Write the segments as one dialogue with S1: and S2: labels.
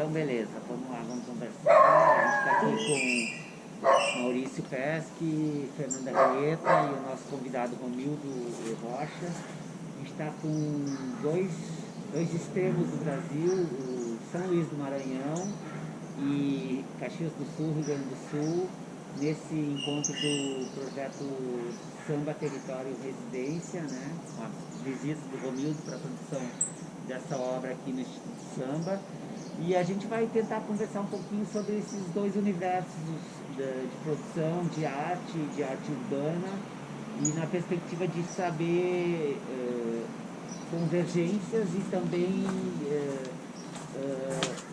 S1: Então, beleza, vamos lá, vamos conversar. A gente está aqui com Maurício Pesce, Fernanda Rieta e o nosso convidado Romildo Rocha. A gente está com dois extremos do Brasil, o São Luís do Maranhão e Caxias do Sul, Rio Grande do Sul, nesse encontro do projeto Samba Território Residência, né? Com a visita do Romildo para a produção dessa obra aqui no Instituto Samba. E a gente vai tentar conversar um pouquinho sobre esses dois universos de produção, de arte urbana, e na perspectiva de saber convergências e também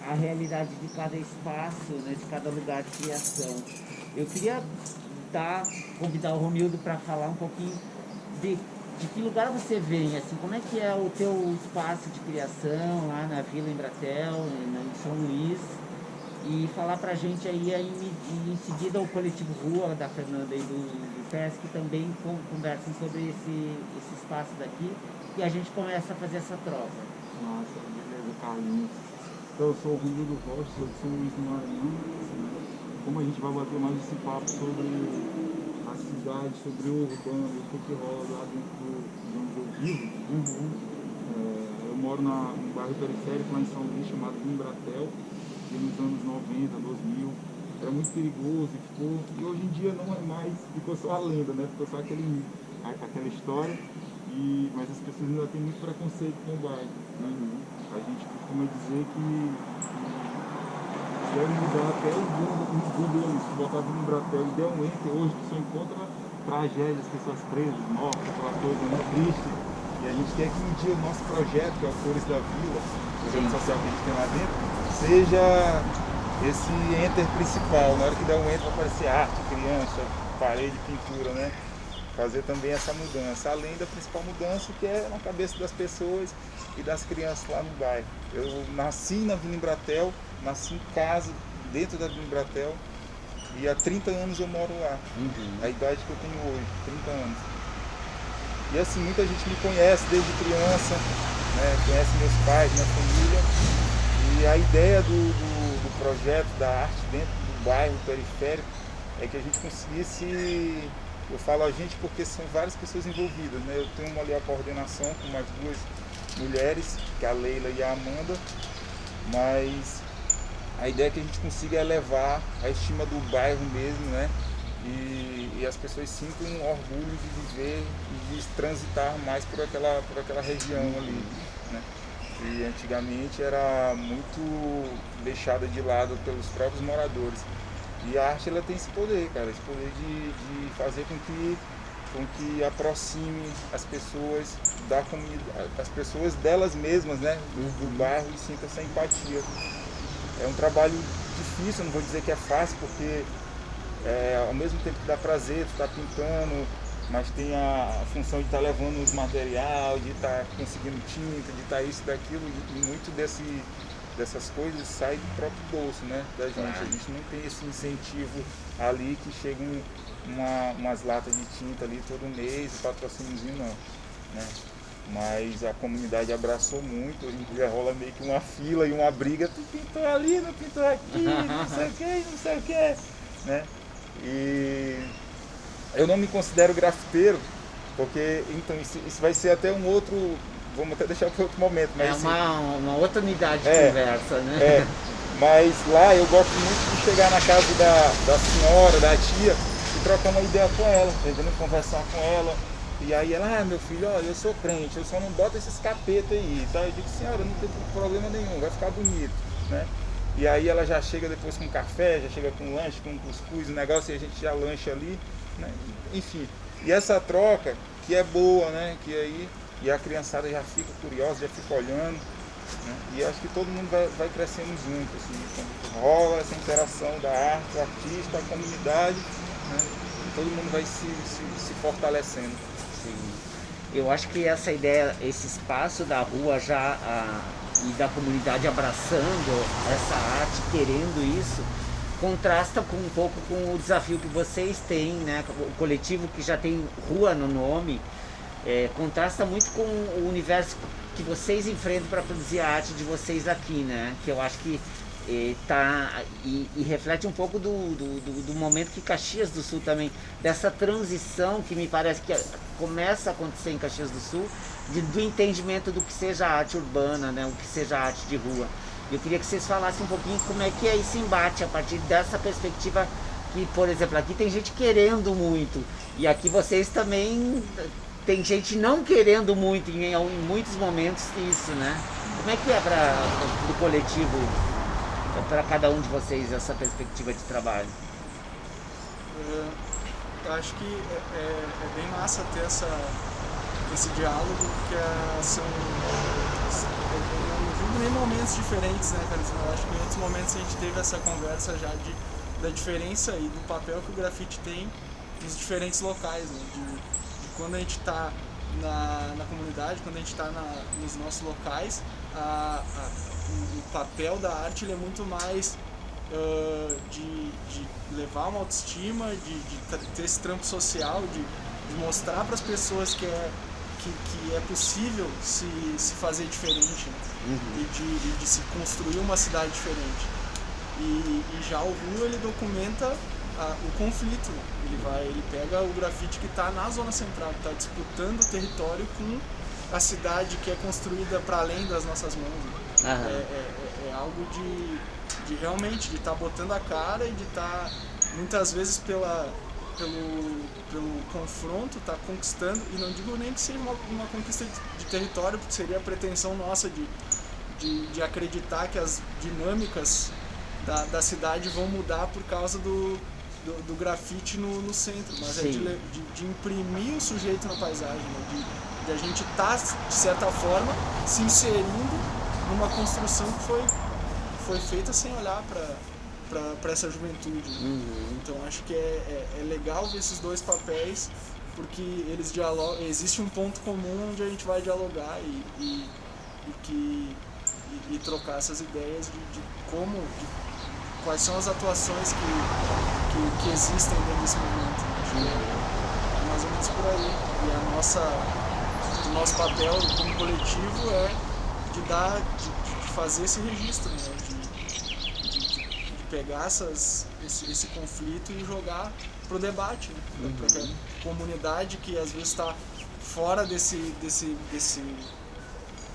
S1: a realidade de cada espaço, né, de cada lugar de criação. Eu queria convidar o Romildo para falar um pouquinho de que lugar você vem, assim, como é que é o teu espaço de criação lá na Vila Embratel, em São Luís, e falar pra gente aí, em seguida o Coletivo Rua, da Fernanda e do PES, que também conversam sobre esse espaço daqui, e a gente começa a fazer essa troca.
S2: Nossa, beleza, Carlinhos. Então, eu sou o Romildo Rocha, sou de São Luís do Maranhão. Como a gente vai bater mais esse papo sobre a cidade, sobre o urbano, o que rola lá dentro de onde eu vivo. Eu moro num bairro periférico lá em São Luís, chamado Embratel, e nos anos 90, 2000, era muito perigoso e hoje em dia não é mais, ficou só a lenda, né? Ficou só aquela história, mas as pessoas ainda têm muito preconceito com o bairro, né? A gente costuma dizer que deve mudar até os Google, se botar Vila Embratel e der um enter hoje, que só encontra tragédias, pessoas presas, mortas, aquela coisa, né, triste. E a gente quer que um dia o nosso projeto, que é o Cores da Vila, o projeto social que a gente tem lá dentro, seja esse enter principal. Na hora que der um enter vai aparecer arte, criança, parede, pintura, né? Fazer também essa mudança, além da principal mudança que é na cabeça das pessoas e das crianças lá no bairro. Eu nasci na Vila Embratel, nasci em casa, dentro da Vila Embratel, e há 30 anos eu moro lá. A idade que eu tenho hoje, 30 anos. E assim, muita gente me conhece desde criança, né? Conhece meus pais, minha família. E a ideia do projeto da arte dentro do bairro periférico é que a gente conseguisse, eu falo a gente porque são várias pessoas envolvidas, né? Eu tenho ali a coordenação com mais duas mulheres, que é a Leila e a Amanda, mas a ideia é que a gente consiga elevar a estima do bairro mesmo, né? E as pessoas sintam um orgulho de viver e de transitar mais por aquela região ali, né? E antigamente era muito deixada de lado pelos próprios moradores. E a arte, ela tem esse poder, cara, esse poder de fazer com que aproxime as pessoas da comunidade, as pessoas delas mesmas, né, do bairro, e sinta essa empatia. É um trabalho difícil, não vou dizer que é fácil, porque ao mesmo tempo que dá prazer, tu tá pintando, mas tem a função de estar levando os material, de estar conseguindo tinta, de estar isso, daquilo, e muito dessas coisas sai do próprio bolso, né, da gente. A gente não tem esse incentivo ali que chegam umas latas de tinta ali todo mês, o patrocíniozinho não, né? Mas a comunidade abraçou muito, hoje em dia rola meio que uma fila e uma briga, tu pintou ali, não pintou aqui, não sei o que, não sei o que, né? E eu não me considero grafiteiro, porque então isso vai ser até um outro, vamos até deixar para outro momento. Mas,
S1: é uma outra unidade de conversa, né?
S2: Mas lá eu gosto muito de chegar na casa da senhora, da tia, e trocar uma ideia com ela, entendeu? Conversar com ela. E aí ela, meu filho, olha, eu sou crente, eu só não boto esses capetas aí, tá? Eu digo, senhora, não tem problema nenhum, vai ficar bonito, né? E aí ela já chega depois com café, já chega com lanche, com cuscuz, o negócio, e a gente já lancha ali, né? Enfim, e essa troca que é boa, né? Que aí, e a criançada já fica curiosa, já fica olhando, né? E acho que todo mundo vai crescendo junto, assim, quando rola essa interação da arte, o artista, a comunidade, né? E todo mundo vai se fortalecendo.
S1: Eu acho que essa ideia, esse espaço da rua e da comunidade abraçando essa arte, querendo isso, contrasta um pouco com o desafio que vocês têm, né? O coletivo que já tem rua no nome, contrasta muito com o universo que vocês enfrentam para produzir a arte de vocês aqui, né? Que eu acho que e reflete um pouco do momento que Caxias do Sul também, dessa transição que me parece que começa a acontecer em Caxias do Sul, do entendimento do que seja arte urbana, né, o que seja arte de rua. Eu queria que vocês falassem um pouquinho como é que é esse embate a partir dessa perspectiva que, por exemplo, aqui tem gente querendo muito, e aqui vocês também tem gente não querendo muito em muitos momentos isso, né? Como é que é para o coletivo, para cada um de vocês, essa perspectiva de trabalho?
S3: Eu acho que é bem massa ter esse diálogo, porque são em momentos diferentes, né, cara? Eu acho que em outros momentos a gente teve essa conversa já da diferença e do papel que o grafite tem nos diferentes locais, né? De quando a gente está na comunidade, quando a gente está nos nossos locais, o papel da arte ele é muito mais de levar uma autoestima, de ter esse trampo social, de mostrar para as pessoas que é possível se fazer diferente, né? E de se construir uma cidade diferente. E já o Rua, ele documenta o conflito, né? Ele pega o grafite que está na zona central, que está disputando o território com a cidade que é construída para além das nossas mãos, né? É algo de realmente de estar botando a cara e de estar muitas vezes pelo confronto, tá conquistando, e não digo nem que seja uma conquista de território, porque seria a pretensão nossa de acreditar que as dinâmicas da cidade vão mudar por causa do grafite no centro, mas
S1: Sim.
S3: de imprimir o sujeito na paisagem, né? De a gente estar, de certa forma, se inserindo numa construção que foi feita sem olhar para essa juventude, né? Então acho que é legal ver esses dois papéis, porque eles dialogam, existe um ponto comum onde a gente vai dialogar e trocar essas ideias de quais são as atuações que existem dentro desse momento, né? Acho que é mais ou menos por aí. E o nosso papel como coletivo é de fazer esse registro, né? De pegar esse conflito e jogar pro debate, né? Para que a comunidade que às vezes está fora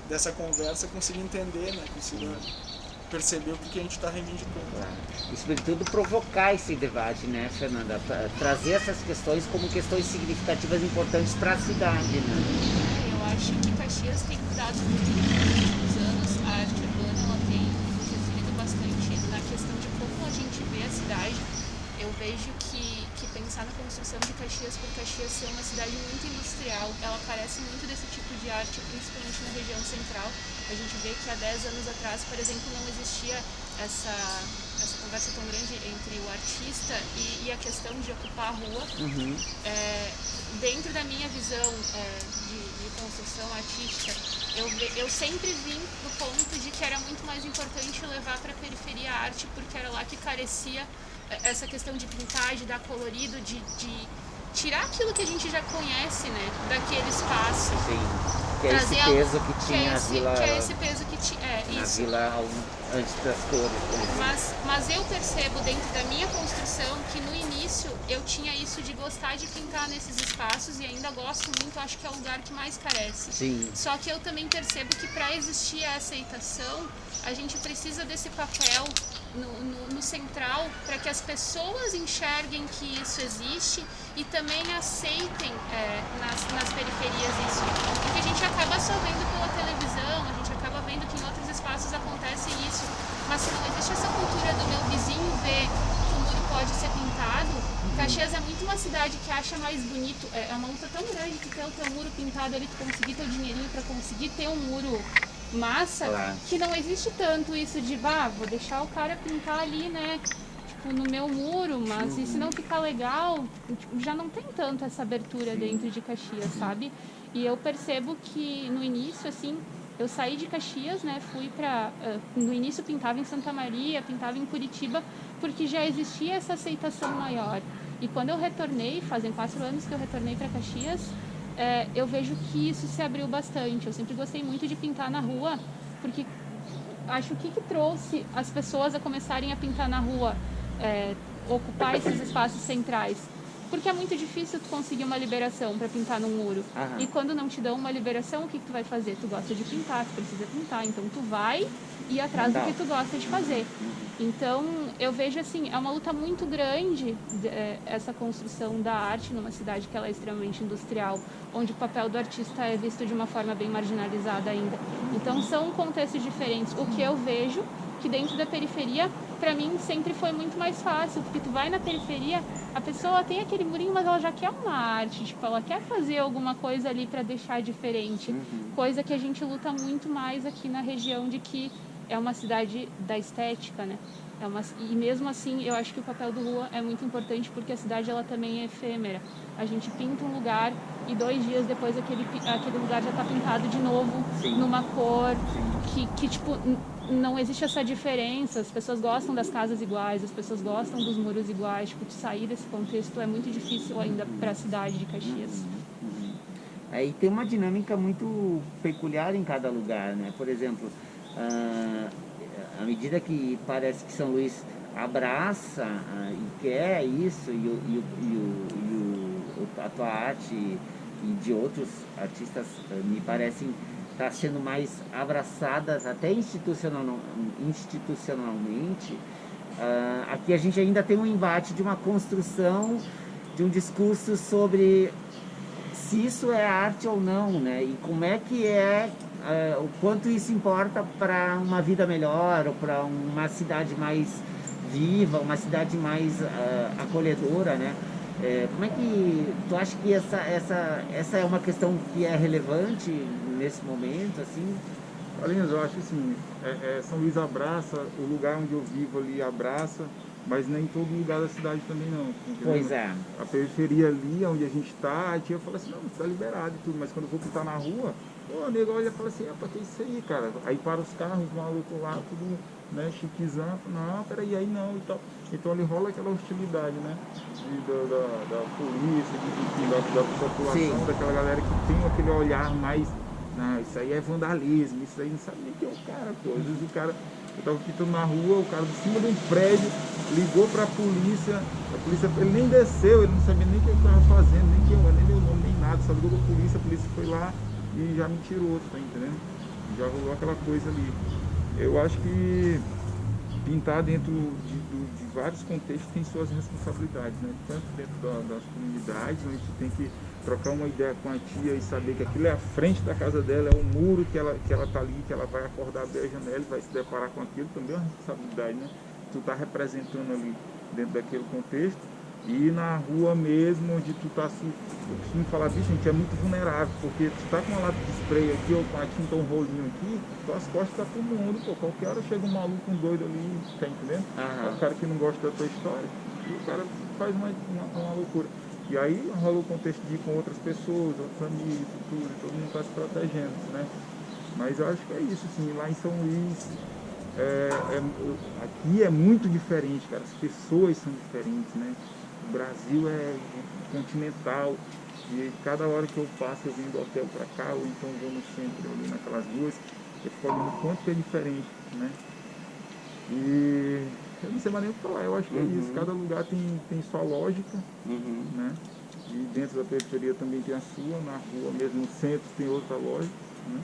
S3: dessa conversa consiga entender, né? Consiga perceber o que a gente está reivindicando.
S1: E sobretudo provocar esse debate, né, Fernanda? Trazer essas questões como questões significativas importantes para a cidade, né?
S4: Eu acho que Caxias tem cuidado muito nos últimos anos. A arte urbana ela tem interferido bastante na questão de como a gente vê a cidade. Eu vejo que pensar na construção de Caxias, por Caxias ser uma cidade muito industrial, ela carece muito desse tipo de arte, principalmente na região central. A gente vê que há 10 anos atrás, por exemplo, não existia essa conversa tão grande entre o artista e a questão de ocupar a rua. Dentro da minha visão de construção artística, eu sempre vim do ponto de que era muito mais importante levar para a periferia a arte, porque era lá que carecia essa questão de pintar, de dar colorido, de tirar aquilo que a gente já conhece, né, daquele espaço.
S1: Sim. Que é esse peso que tinha a vila.
S4: Que é esse peso que tinha.
S1: Na vila antes das cores.
S4: Mas eu percebo dentro da minha construção que no início eu tinha isso de gostar de pintar nesses espaços e ainda gosto muito, acho que é o lugar que mais carece.
S1: Sim.
S4: Só que eu também percebo que para existir a aceitação, a gente precisa desse papel no central para que as pessoas enxerguem que isso existe e também aceitem nas periferias isso. Porque a gente acaba só vendo pela televisão, a gente acaba vendo que em outros espaços acontece isso, mas se não existe essa cultura do meu vizinho ver que o muro pode ser pintado, Caxias é muito uma cidade que acha mais bonito, é uma luta tão grande que ter o teu muro pintado ali, tu conseguir teu dinheirinho para conseguir ter um muro massa,
S1: claro,
S4: que não existe tanto isso de, vou deixar o cara pintar ali, né, tipo, no meu muro, mas e se não ficar legal, tipo, já não tem tanto essa abertura dentro de Caxias, sabe? E eu percebo que no início, assim, eu saí de Caxias, né, fui pra, no início pintava em Santa Maria, pintava em Curitiba, porque já existia essa aceitação maior. E quando eu retornei, fazem 4 anos que eu retornei para Caxias, eu vejo que isso se abriu bastante. Eu sempre gostei muito de pintar na rua, porque acho que trouxe as pessoas a começarem a pintar na rua, ocupar esses espaços centrais. Porque é muito difícil tu conseguir uma liberação para pintar num muro.
S1: Aham.
S4: E quando não te dão uma liberação, o que tu vai fazer? Tu gosta de pintar, tu precisa pintar. Então tu vai ir atrás do que tu gosta de fazer. Então eu vejo assim, é uma luta muito grande essa construção da arte numa cidade que ela é extremamente industrial, onde o papel do artista é visto de uma forma bem marginalizada ainda. Então são contextos diferentes. O que eu vejo que dentro da periferia, para mim, sempre foi muito mais fácil, porque tu vai na periferia, a pessoa tem aquele murinho, mas ela já quer uma arte, tipo, ela quer fazer alguma coisa ali para deixar diferente, coisa que a gente luta muito mais aqui na região, de que é uma cidade da estética, né? E mesmo assim, eu acho que o papel do rua é muito importante, porque a cidade ela também é efêmera. A gente pinta um lugar e 2 dias depois aquele lugar já está pintado de novo, numa cor que tipo, não existe essa diferença. As pessoas gostam das casas iguais, as pessoas gostam dos muros iguais. Tipo, de sair desse contexto é muito difícil ainda para a cidade de Caxias.
S1: Aí tem uma dinâmica muito peculiar em cada lugar, né? Por exemplo, à medida que parece que São Luís abraça e quer isso, a tua arte e de outros artistas me parecem estar sendo mais abraçadas até institucionalmente. Aqui a gente ainda tem um embate de uma construção de um discurso sobre se isso é arte ou não, né? E como é que o quanto isso importa para uma vida melhor, ou para uma cidade mais viva, uma cidade mais acolhedora, né? Como é que tu acha que essa é uma questão que é relevante nesse momento, assim?
S2: Carlinhos, eu acho assim, São Luís abraça, o lugar onde eu vivo ali abraça, mas nem todo lugar da cidade também não. Entendeu?
S1: Pois é.
S2: A periferia ali, onde a gente está, a tia fala assim, não, tá liberado e tudo, mas quando eu vou pintar na rua, o nego olha e fala assim, pra que isso aí, cara? Aí para os carros, os malucos lá, tudo, né, chiquezão, não, peraí, aí não e tal. Então ali rola aquela hostilidade, né, da polícia, da população,
S1: Sim.
S2: daquela galera que tem aquele olhar mais, não, isso aí é vandalismo, isso aí não sabe nem quem é o cara, pô. Às vezes o cara, eu tava pintando na rua, o cara de cima de um prédio ligou pra polícia, a polícia, ele nem desceu, ele não sabia nem o que ele tava fazendo, nem meu nome, nem nada, só ligou pra polícia, a polícia foi lá e já me tirou, tá entendendo? Já rolou aquela coisa ali. Eu acho que pintar dentro de vários contextos tem suas responsabilidades, né? Tanto dentro das comunidades, onde tu tem que trocar uma ideia com a tia e saber que aquilo é a frente da casa dela, é um muro que ela tá ali, que ela vai acordar, abrir a janela e vai se deparar com aquilo, também é uma responsabilidade, né? Tu tá representando ali dentro daquele contexto. E na rua mesmo, onde tu tá assim, eu costumo falar, bicho, a gente é muito vulnerável, porque tu tá com uma lata de spray aqui, ou com a tinta, um rolinho aqui, tuas costas tá pro mundo, pô, qualquer hora chega um maluco, um doido ali, tá entendendo? É o cara que não gosta da tua história, e o cara faz uma loucura. E aí rola o contexto de ir com outras pessoas, outros amigos, tudo, e todo mundo tá se protegendo, né? Mas eu acho que é isso, assim, lá em São Luís, aqui é muito diferente, cara, as pessoas são diferentes, né? O Brasil é continental e cada hora que eu passo, eu venho do hotel para cá, ou então vou no centro ali naquelas ruas, eu fico olhando o quanto que é diferente, né? E eu não sei mais nem o que falar, eu acho que é isso, cada lugar tem sua lógica, né? E dentro da periferia também tem a sua, na rua mesmo, no centro tem outra lógica, né?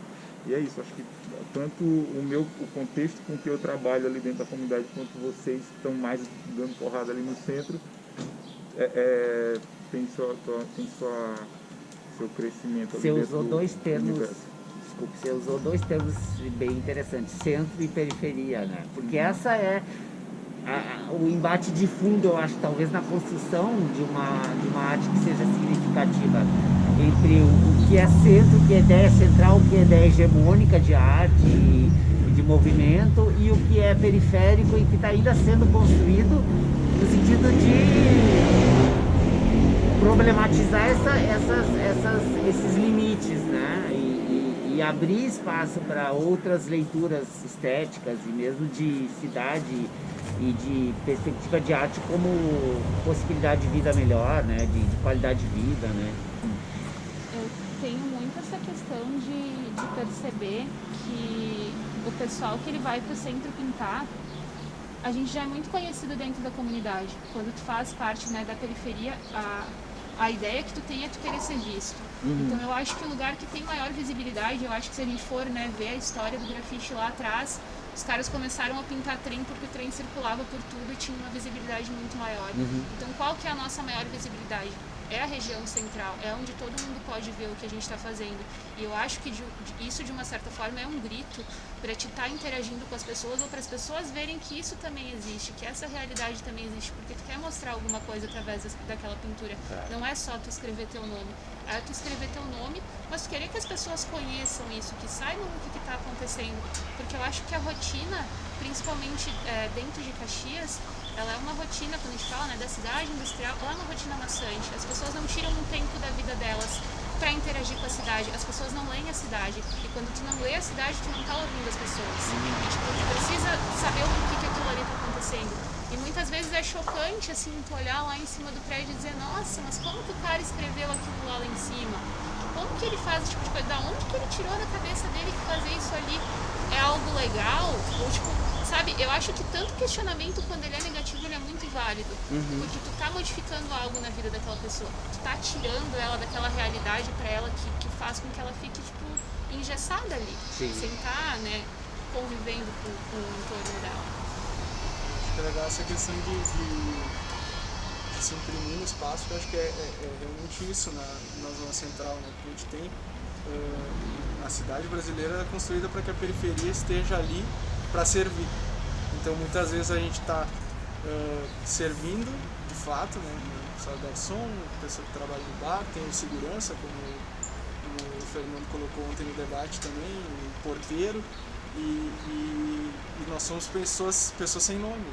S2: E é isso, acho que tanto o contexto com que eu trabalho ali dentro da comunidade, quanto vocês estão mais dando porrada ali no centro, tem seu crescimento.
S1: Você usou dois termos bem interessantes, centro e periferia, né? Porque essa é o embate de fundo, eu acho, talvez na construção de uma arte que seja significativa entre o que é centro, o que é ideia central, o que é ideia hegemônica de arte e de movimento, e o que é periférico e que está ainda sendo construído no sentido de problematizar esses limites, né? E abrir espaço para outras leituras estéticas e mesmo de cidade e de perspectiva de arte como possibilidade de vida melhor, né? De qualidade de vida, né?
S4: Eu tenho muito essa questão de perceber que o pessoal que ele vai pro centro pintar, a gente já é muito conhecido dentro da comunidade. Quando tu faz parte, né, da periferia, a ideia que tu tem é tu querer ser visto. Então eu acho que o lugar que tem maior visibilidade, eu acho que se a gente for, né, ver a história do grafite lá atrás, os caras começaram a pintar trem porque o trem circulava por tudo e tinha uma visibilidade muito maior. Então qual que é a nossa maior visibilidade? É a região central, é onde todo mundo pode ver o que a gente está fazendo. E eu acho que isso, de uma certa forma, é um grito para te estar interagindo com as pessoas ou para as pessoas verem que isso também existe, que essa realidade também existe, porque tu quer mostrar alguma coisa através daquela pintura. Não é só tu escrever teu nome, é tu escrever teu nome, mas tu querer que as pessoas conheçam isso, que saibam o que está acontecendo. Porque eu acho que a rotina, principalmente dentro de Caxias, ela é uma rotina, quando a gente fala, né, da cidade industrial, ela é uma rotina maçante. As pessoas não tiram um tempo da vida delas para interagir com a cidade. As pessoas não leem a cidade. E quando tu não lê a cidade, tu não tá ouvindo as pessoas. E, tipo, tu precisa saber o que aquilo ali tá acontecendo. E muitas vezes é chocante, assim, tu olhar lá em cima do prédio e dizer, nossa, mas como que o cara escreveu aquilo lá em cima? Como que ele faz esse tipo de coisa? Da onde que ele tirou na cabeça dele que fazer isso ali é algo legal? Ou, tipo, sabe, eu acho que tanto questionamento, quando ele é negativo, ele é muito válido. Porque tu tá modificando algo na vida daquela pessoa. Tu tá tirando ela daquela realidade pra ela que faz com que ela fique, tipo, engessada ali.
S1: Sim.
S4: Sem estar, né, convivendo com o entorno dela.
S3: Acho que é legal essa questão de se imprimir no espaço, que eu acho que é realmente isso na zona central, né? Porque a gente tem a cidade brasileira é construída para que a periferia esteja ali para servir. Então muitas vezes a gente está servindo de fato, né? O garçom, a pessoa que trabalha no bar, tem o segurança, como o Fernando colocou ontem no debate também, o porteiro, e nós somos pessoas sem nome.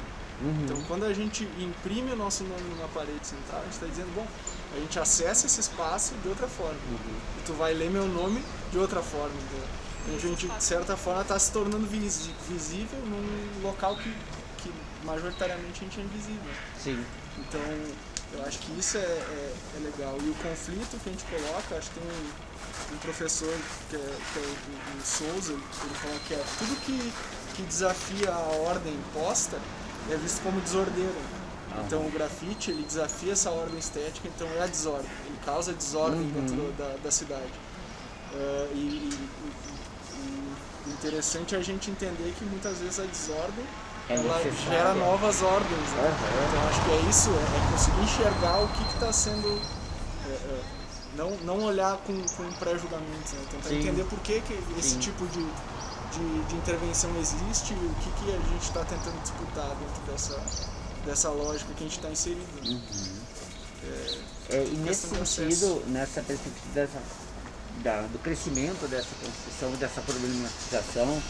S3: Então quando a gente imprime o nosso nome numa parede central, a gente está dizendo, bom, a gente acessa esse espaço de outra forma. E tu vai ler meu nome de outra forma. Entendeu? A gente, de certa forma, está se tornando visível num local que majoritariamente a gente é invisível.
S1: Sim.
S3: Então, eu acho que isso é legal. E o conflito que a gente coloca, acho que tem um professor que é o Souza, ele fala que é tudo que desafia a ordem imposta é visto como desordeiro. Então o grafite, ele desafia essa ordem estética, então é a desordem, ele causa desordem dentro da cidade. O interessante é a gente entender que muitas vezes a desordem ela gera novas ordens, né? Então acho que é isso, é conseguir enxergar o que está sendo, não olhar com pré-julgamentos, né? Tentar entender por que esse tipo de intervenção existe e o que a gente está tentando disputar dentro dessa lógica que a gente está inserido.
S1: E nesse sentido, nessa perspectiva do crescimento dessa construção, dessa problematização,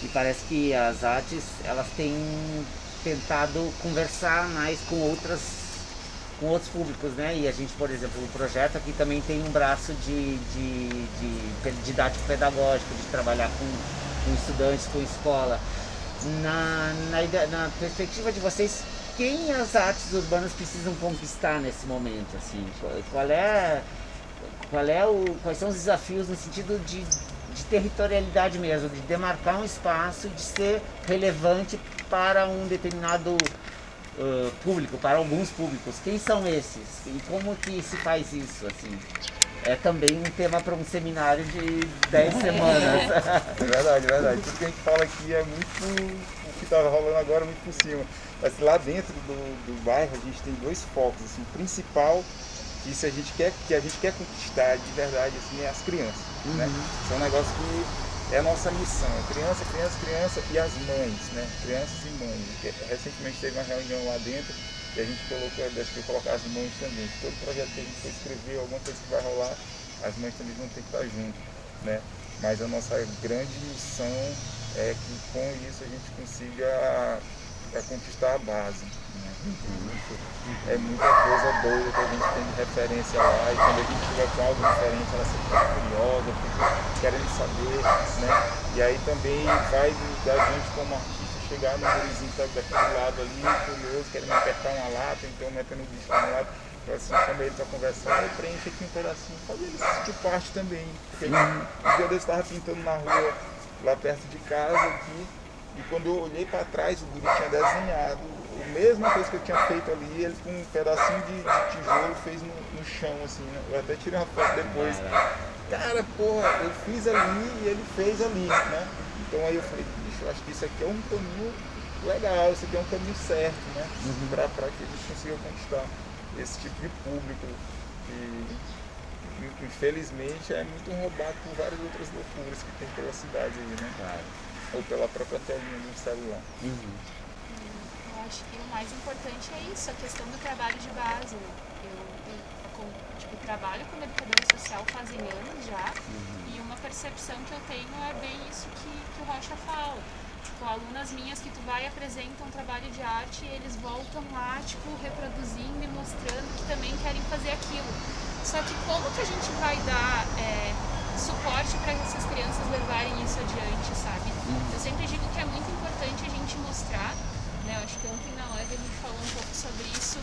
S1: me parece que as artes elas têm tentado conversar mais com outros públicos, né? E a gente, por exemplo, o projeto aqui também tem um braço de didático pedagógico, de trabalhar com estudantes, com escola. Na perspectiva de vocês, quem as artes urbanas precisam conquistar nesse momento? Assim, quais são os desafios no sentido de territorialidade mesmo, de demarcar um espaço, de ser relevante para um determinado público, para alguns públicos? Quem são esses? E como que se faz isso? Assim? É também um tema para um seminário de 10 semanas.
S2: É verdade. Tudo que a gente fala aqui é muito o que está rolando agora, muito por cima. Mas lá dentro do bairro a gente tem dois focos. Assim, o principal, que a gente quer conquistar de verdade, assim, é as crianças. Né? Isso é um negócio que é a nossa missão. É criança e as mães, né? Crianças e mães. Recentemente teve uma reunião lá dentro e a gente decidiu colocar as mães também. Todo projeto que a gente for escrever, alguma coisa que vai rolar, as mães também vão ter que estar junto, né? Mas a nossa grande missão é que com isso a gente consiga conquistar a base. Né? É muita coisa doida que a gente tem de referência lá, e quando a gente tiver com algo diferente, ela sempre fica curiosa, fica querendo saber, né? E aí também vai da gente como artista chegar no gurizinho que tá daquele lado ali, curioso, querendo apertar uma lata, então metendo o bicho na lata, assim, chama ele pra conversar, e preenche aqui um pedacinho, fazer ele sentir parte também. Porque um dia desse eu estava pintando na rua lá perto de casa aqui. E quando eu olhei para trás, o guri tinha desenhado a mesma coisa que eu tinha feito ali, ele com um pedacinho de tijolo fez no chão, assim, né? Eu até tirei uma foto depois. Cara, porra, eu fiz ali e ele fez ali, né? Então aí eu falei, bicho, eu acho que isso aqui é um caminho legal, isso aqui é um caminho certo, né? Para que a gente consiga conquistar esse tipo de público que infelizmente é muito roubado por várias outras loucuras que tem pela cidade aí, né?
S5: Claro.
S2: Ou pela própria telinha do celular.
S4: Eu acho que o mais importante é isso, a questão do trabalho de base, né? Eu trabalho como educadora social fazem anos já, e uma percepção que eu tenho é bem isso que o Rocha fala. Tipo, alunas minhas que tu vai e apresentam um trabalho de arte e eles voltam lá, tipo, reproduzindo e mostrando que também querem fazer aquilo. Só que como que a gente vai dar suporte para essas crianças levarem isso adiante, sabe? Eu sempre digo que é muito importante a gente mostrar, né? Eu acho que ontem na live a gente falou um pouco sobre isso,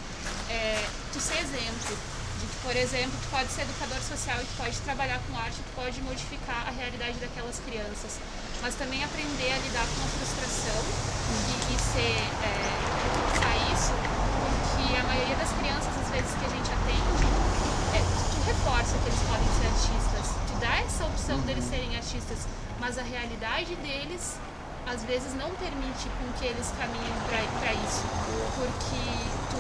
S4: tu ser exemplo. De que, por exemplo, tu pode ser educador social e tu pode trabalhar com arte, tu pode modificar a realidade daquelas crianças, mas também aprender a lidar com a frustração e reforçar isso, porque a maioria das crianças, às vezes, que a gente atende, tu reforça que eles podem ser artistas, tu dá essa opção deles serem artistas, mas a realidade deles às vezes não permite com que eles caminhem para isso, porque tu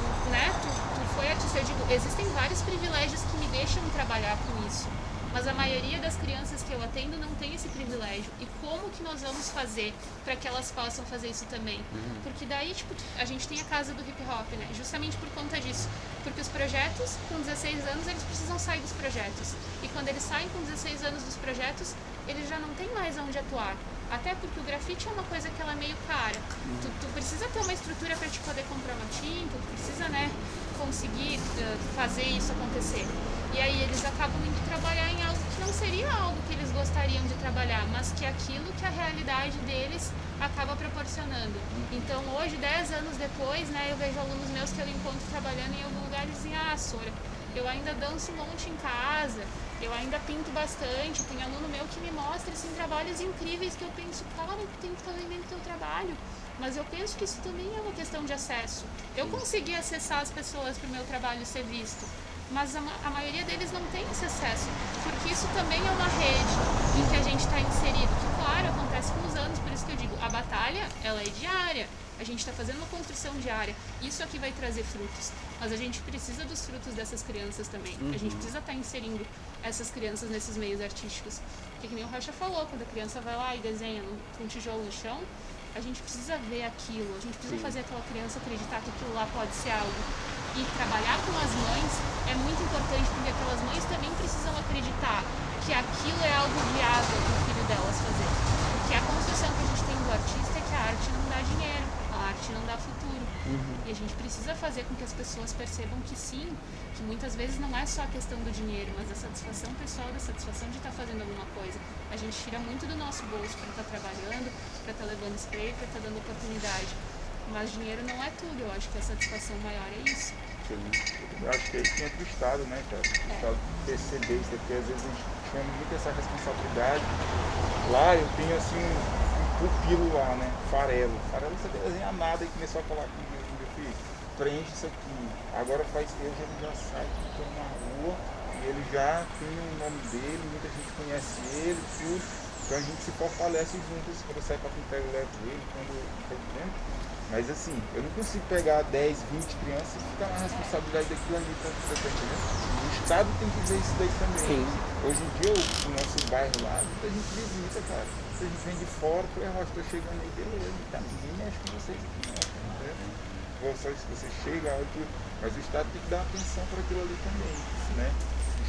S4: foi artista. Eu digo, existem vários privilégios que me deixam trabalhar com isso, mas a maioria das crianças que eu atendo não tem esse privilégio. E como que nós vamos fazer para que elas possam fazer isso também? Porque daí, tipo, a gente tem a casa do hip hop, né? Justamente por conta disso. Porque os projetos, com 16 anos, eles precisam sair dos projetos. E quando eles saem com 16 anos dos projetos, eles já não têm mais onde atuar. Até porque o grafite é uma coisa que ela é meio cara. Tu precisa ter uma estrutura para te poder comprar uma tinta, tu precisa, né, conseguir fazer isso acontecer. E aí eles acabam indo trabalhar em algo que não seria algo que eles gostariam de trabalhar, mas que é aquilo que a realidade deles acaba proporcionando. Então hoje, 10 anos depois, né, eu vejo alunos meus que eu encontro trabalhando em algum lugar e dizem, Sora, eu ainda danço um monte em casa, eu ainda pinto bastante, tem aluno meu que me mostra assim, trabalhos incríveis que eu penso, cara, eu tenho que estar vendendo teu trabalho. Mas eu penso que isso também é uma questão de acesso. Eu consegui acessar as pessoas para o meu trabalho ser visto, mas a maioria deles não tem esse acesso, porque isso também é uma rede em que a gente está inserido, que claro, acontece com os anos, por isso que eu digo, a batalha, ela é diária, a gente está fazendo uma construção diária, isso aqui vai trazer frutos, mas a gente precisa dos frutos dessas crianças também, a gente precisa estar inserindo essas crianças nesses meios artísticos, porque que nem o Rocha falou, quando a criança vai lá e desenha com um tijolo no chão, a gente precisa ver aquilo, a gente precisa fazer aquela criança acreditar que aquilo lá pode ser algo. E trabalhar com as mães é muito importante, porque aquelas mães também precisam acreditar que aquilo é algo viável para o filho delas fazer. Porque a construção que a gente tem do artista é que a arte não dá dinheiro, a arte não dá futuro. E a gente precisa fazer com que as pessoas percebam que sim, que muitas vezes não é só a questão do dinheiro, mas da satisfação pessoal, da satisfação de estar fazendo alguma coisa. A gente tira muito do nosso bolso para estar trabalhando, para estar levando spray, para estar dando oportunidade. Mas dinheiro não é tudo, eu acho que a satisfação maior é isso.
S2: Eu acho que é isso que entra o Estado, né, cara? O Estado perceber isso, porque às vezes a gente chama muito essa responsabilidade. Lá eu tenho assim um pupilo lá, né? Farelo. Farelo não sabia desenhar nada e começou a falar comigo, meu filho, preenche isso aqui. Agora faz ele já sai ficando na rua e ele já tem o nome dele, muita gente conhece ele, tudo. Então a gente se fortalece juntos, quando eu saio para pintar eu levo ele, quando tá vendo. Mas assim, eu não consigo pegar 10, 20 crianças e ficar na responsabilidade daquilo ali para entendeu? O Estado tem que ver isso daí também.
S5: Sim.
S2: Hoje em dia, o nosso bairro lá, muita gente visita, cara. Muita gente vem de fora, eu estou chegando aí, beleza, tá, ninguém mexe com vocês aqui, não, entendeu? Só se você chega, mas o Estado tem que dar atenção para aquilo ali também, né?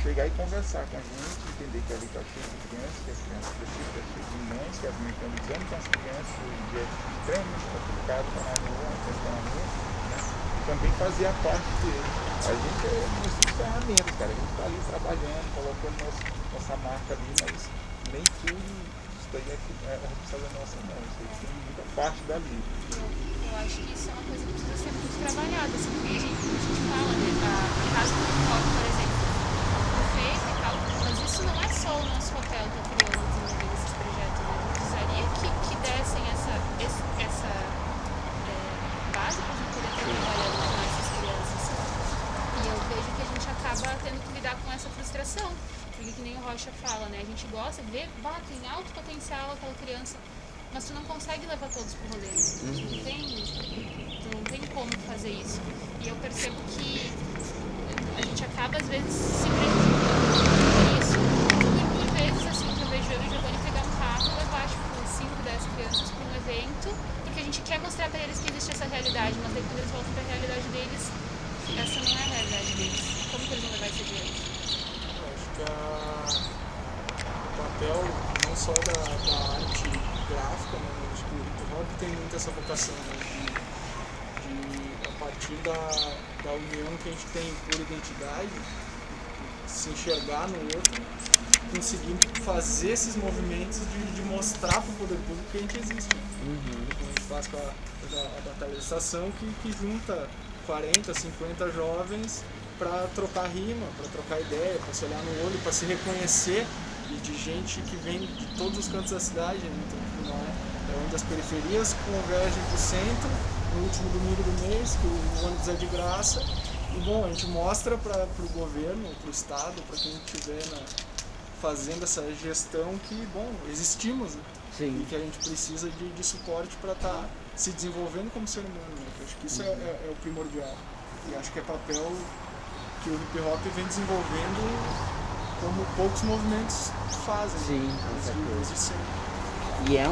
S2: Chegar e conversar com a gente, entender que ali está cheio de crianças, que as crianças precisam, está cheio de mães, que as mães estão lidando com as crianças, hoje em dia é extremamente complicado estar na rua, né? E também fazer a parte dele. A gente é uma ferramenta, cara, a gente está ali trabalhando, colocando nossa marca ali, mas nem tudo isso daí é responsabilidade nossa, não. Isso aí tem muita parte dali.
S4: Eu acho que isso é uma coisa que precisa ser muito trabalhada, assim, porque a gente fala, né, a casa do hip hop, por exemplo, feito e tal, mas isso não é só o nosso papel que é criando, desenvolvendo esses projetos, né? Precisaria né? A gente gosta de ver, tem alto potencial aquela criança, mas tu não consegue levar todos pro rolê. Tu não tem como fazer isso. E eu percebo que a gente acaba, às vezes, se prejudicando nisso. Por vezes, assim, que eu vejo eu e o Giovanni pegar um carro e levar, tipo, 5, 10 crianças para um evento, porque a gente quer mostrar para eles que existe essa realidade, mas daí quando eles voltam para a realidade deles, essa não é a realidade deles. Como que eles vão levar isso adiante?
S3: Eu acho que o papel não só da arte gráfica, né? Acho que o hip hop tem muito essa vocação, né? A partir da união que a gente tem por identidade, se enxergar no outro, conseguir fazer esses movimentos de mostrar para o poder público que a gente existe. A gente faz com a Batalha da Estação, que junta 40, 50 jovens para trocar rima, para trocar ideia, para se olhar no olho, para se reconhecer, e de gente que vem de todos os cantos da cidade, né? Então, é onde as periferias convergem para o centro, no último domingo do mês, que o ônibus é de graça. E bom, a gente mostra para o governo, para o Estado, para quem estiver fazendo essa gestão que, bom, existimos, né?
S1: Sim.
S3: E que a gente precisa de suporte para estar se desenvolvendo como ser humano, né? Eu acho que isso é o primordial. E acho que é papel que o hip hop vem desenvolvendo como poucos movimentos fazem.
S1: Sim,
S3: né?
S1: com certeza.
S3: Desde sempre.
S1: E é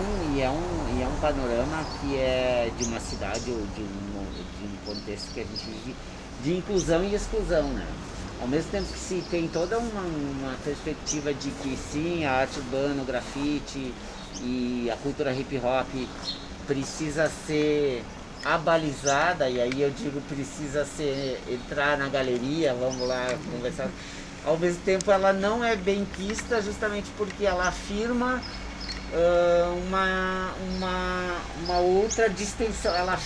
S1: um panorama que é de uma cidade ou de um contexto que a gente vive de inclusão e exclusão, né? Ao mesmo tempo que se tem toda uma perspectiva de que sim, a arte urbana, o grafite e a cultura hip hop precisa ser abalizada, e aí eu digo precisa entrar na galeria, vamos lá conversar. Ao mesmo tempo ela não é bem quista justamente porque ela afirma uma outra distensão, ela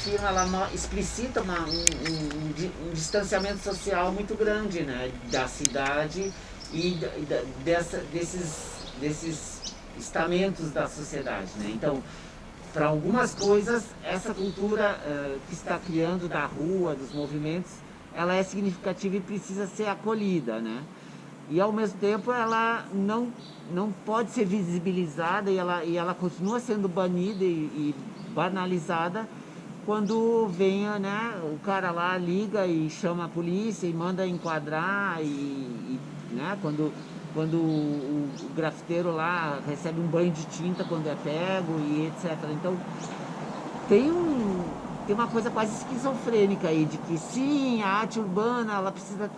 S1: explicita um distanciamento social muito grande, né, da cidade e desses estamentos da sociedade, né? Então, para algumas coisas, essa cultura que está criando da rua, dos movimentos, ela é significativa e precisa ser acolhida, né? E ao mesmo tempo ela não pode ser visibilizada e ela continua sendo banida e banalizada quando vem, né, o cara lá liga e chama a polícia e manda enquadrar né, quando o grafiteiro lá recebe um banho de tinta quando é pego e etc. Então tem uma coisa quase esquizofrênica aí, de que sim, a arte urbana ela precisa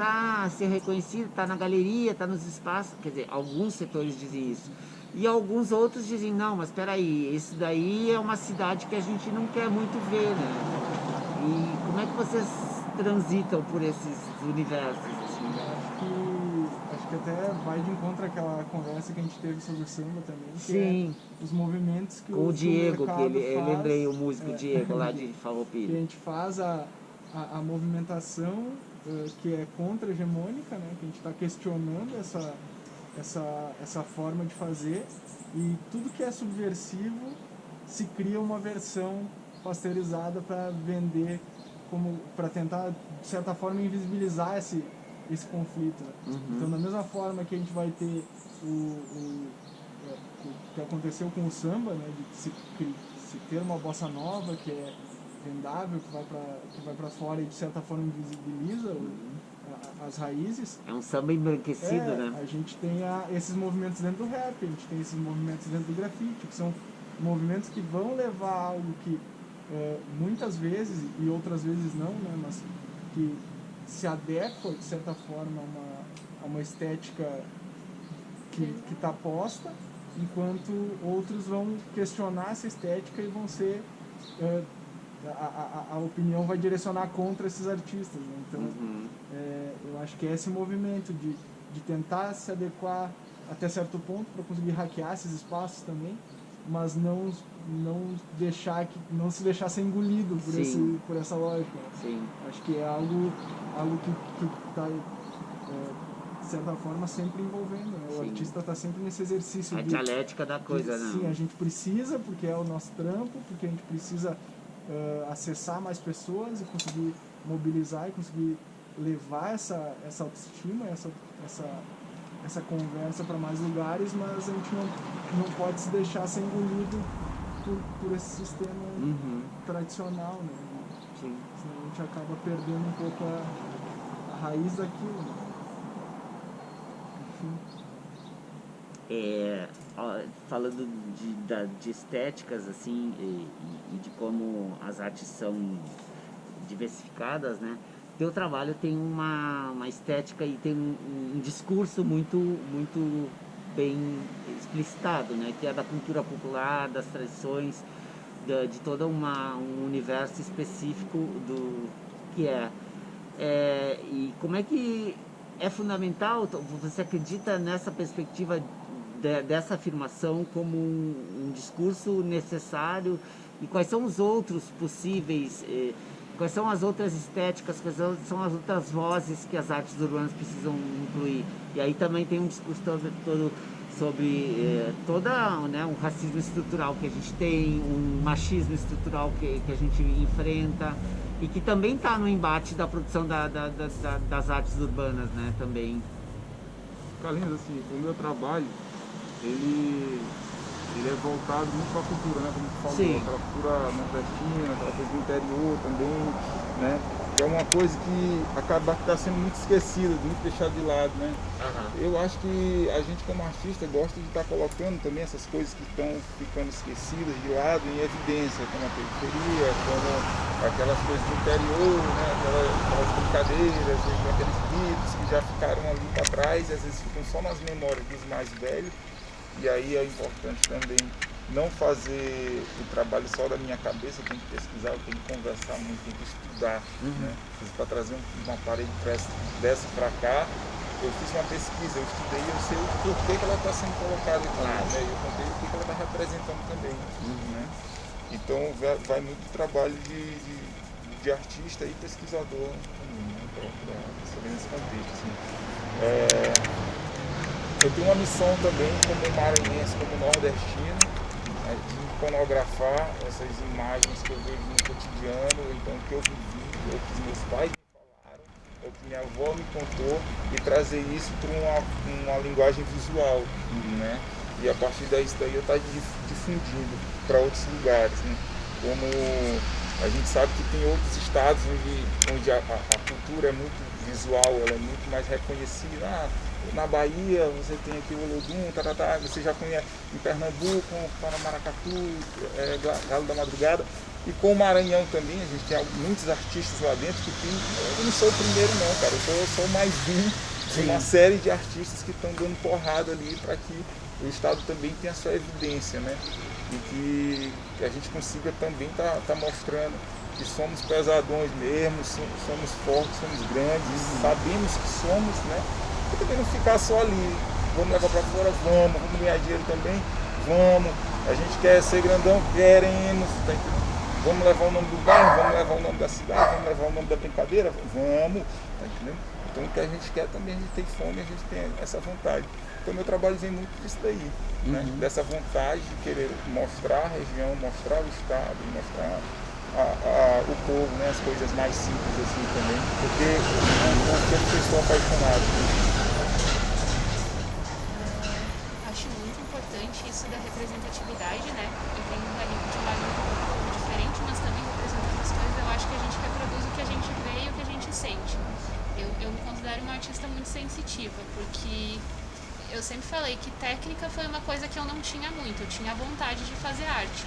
S1: ser reconhecida, estar na galeria, estar nos espaços, quer dizer, alguns setores dizem isso. E alguns outros dizem, não, mas espera aí, isso daí é uma cidade que a gente não quer muito ver, né? E como é que vocês transitam por esses universos? Assim?
S3: Acho que até vai de encontro àquela conversa que a gente teve sobre o samba também, que
S1: sim.
S3: Os movimentos que
S1: o Diego,
S3: mercado
S1: que eu
S3: faz,
S1: lembrei o músico Diego lá de
S3: que
S1: Farroupilha.
S3: a gente faz a movimentação que é contra-hegemônica, né? Que a gente está questionando essa forma de fazer, e tudo que é subversivo se cria uma versão pasteurizada para vender, para tentar, de certa forma, invisibilizar esse conflito. Né? Então, da mesma forma que a gente vai ter o que aconteceu com o samba, né? De se ter uma bossa nova que é vendável, que vai para fora e de certa forma invisibiliza as raízes.
S1: É um samba embranquecido, né?
S3: A gente tem esses movimentos dentro do rap, a gente tem esses movimentos dentro do grafite, que são movimentos que vão levar algo que muitas vezes e outras vezes não, né? Mas que se adequa de certa forma a uma estética que está posta, enquanto outros vão questionar essa estética e vão ser a opinião vai direcionar contra esses artistas, né? Então eu acho que é esse movimento de tentar se adequar até certo ponto para conseguir hackear esses espaços também, mas não se deixar ser engolido por essa lógica.
S1: Sim.
S3: Acho que é algo que está de certa forma sempre envolvendo, né? O artista está sempre nesse exercício
S1: a dialética da coisa, né?
S3: Sim, a gente precisa, porque é o nosso trampo, porque a gente precisa acessar mais pessoas e conseguir mobilizar e conseguir levar essa autoestima, essa conversa para mais lugares, mas a gente não pode se deixar ser engolido por esse sistema tradicional, né?
S1: Sim.
S3: Senão a gente acaba perdendo um pouco a raiz daquilo, né? Enfim.
S1: Falando de estéticas assim e de como as artes são diversificadas, né? Teu trabalho tem uma estética e tem um discurso muito bem explicitado, né? Que é da cultura popular, das tradições, de todo um universo específico do que é. E como é que é fundamental, você acredita nessa perspectiva dessa afirmação como um discurso necessário, e quais são os outros possíveis, quais são as outras estéticas, quais são as outras vozes que as artes urbanas precisam incluir? E aí também tem um discurso todo sobre né, um racismo estrutural que a gente tem, um machismo estrutural que a gente enfrenta, e que também está no embate da produção das artes urbanas, né, também.
S2: Carlinhos, assim, o meu trabalho, ele é voltado muito para a cultura, né, como tu falou,
S1: Sim.
S2: aquela cultura nordestina, aquela coisa do interior também, né, é uma coisa que acaba sendo muito esquecida, muito deixada de lado, né. Eu acho que a gente como artista gosta de estar colocando também essas coisas que estão ficando esquecidas de lado em evidência, como a periferia, como aquelas coisas do interior, né, aquelas brincadeiras, aqueles mitos que já ficaram ali para trás e às vezes ficam só nas memórias dos mais velhos. E aí é importante também não fazer o trabalho só da minha cabeça, eu tenho que pesquisar, eu tenho que conversar muito, tenho que estudar, né? Para trazer uma parede dessa para cá, eu fiz uma pesquisa, eu estudei, eu sei o porquê que ela está sendo colocada aqui, né? Eu contei o que ela está representando também, né? Então vai muito trabalho de artista e pesquisador também, né? Para saber nesse contexto, assim. Eu tenho uma missão também, como maranhense, como nordestino, de iconografar essas imagens que eu vejo no cotidiano, então que eu vivi, ou que meus pais me falaram, ou que minha avó me contou, e trazer isso para uma linguagem visual, né? E a partir daí eu estou difundindo para outros lugares, né? Como a gente sabe que tem outros estados onde a cultura é muito visual, ela é muito mais reconhecida. Na Bahia você tem aqui o Olodum, você já conhece em Pernambuco, Paramaracatu, Galo da Madrugada. E com o Maranhão também, a gente tem muitos artistas lá dentro que tem. Eu não sou o primeiro não, cara, eu sou mais um de uma série de artistas que estão dando porrada ali para que o Estado também tenha a sua evidência, né? E que a gente consiga também tá mostrando que somos pesadões mesmo, somos fortes, somos grandes, sabemos que somos, né? E também não ficar só ali, vamos levar para fora, vamos ganhar dinheiro também, vamos, a gente quer ser grandão, queremos, tá entendendo? Vamos levar o nome do bairro, vamos levar o nome da cidade, vamos levar o nome da brincadeira, vamos, tá entendendo? Então o que a gente quer também, a gente tem fome, a gente tem essa vontade. Então meu trabalho vem muito disso daí, né? Dessa vontade de querer mostrar a região, mostrar o estado, mostrar o povo, né? As coisas mais simples assim também, porque eu estou apaixonado.
S4: Acho muito importante isso da representatividade, né? Eu venho ali de uma linha um pouco diferente, mas também representando as coisas, eu acho que a gente reproduz o que a gente vê e o que a gente sente. Eu me considero uma artista muito sensitiva, porque eu sempre falei que técnica foi uma coisa que eu não tinha muito, eu tinha vontade de fazer arte,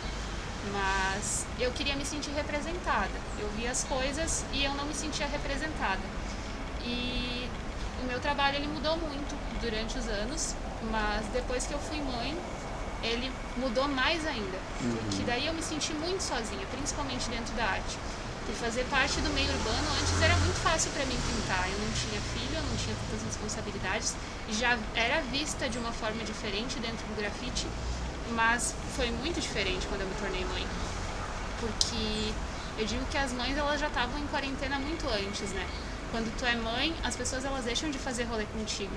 S4: mas eu queria me sentir representada. Eu via as coisas e eu não me sentia representada. E o meu trabalho ele mudou muito durante os anos, mas depois que eu fui mãe, ele mudou mais ainda, porque daí eu me senti muito sozinha, principalmente dentro da arte. Por fazer parte do meio urbano, antes era muito fácil para mim pintar. Eu não tinha filho, eu não tinha tantas responsabilidades, já era vista de uma forma diferente dentro do grafite, mas foi muito diferente quando eu me tornei mãe, porque eu digo que as mães elas já estavam em quarentena muito antes, né? Quando tu é mãe, as pessoas elas deixam de fazer rolê contigo.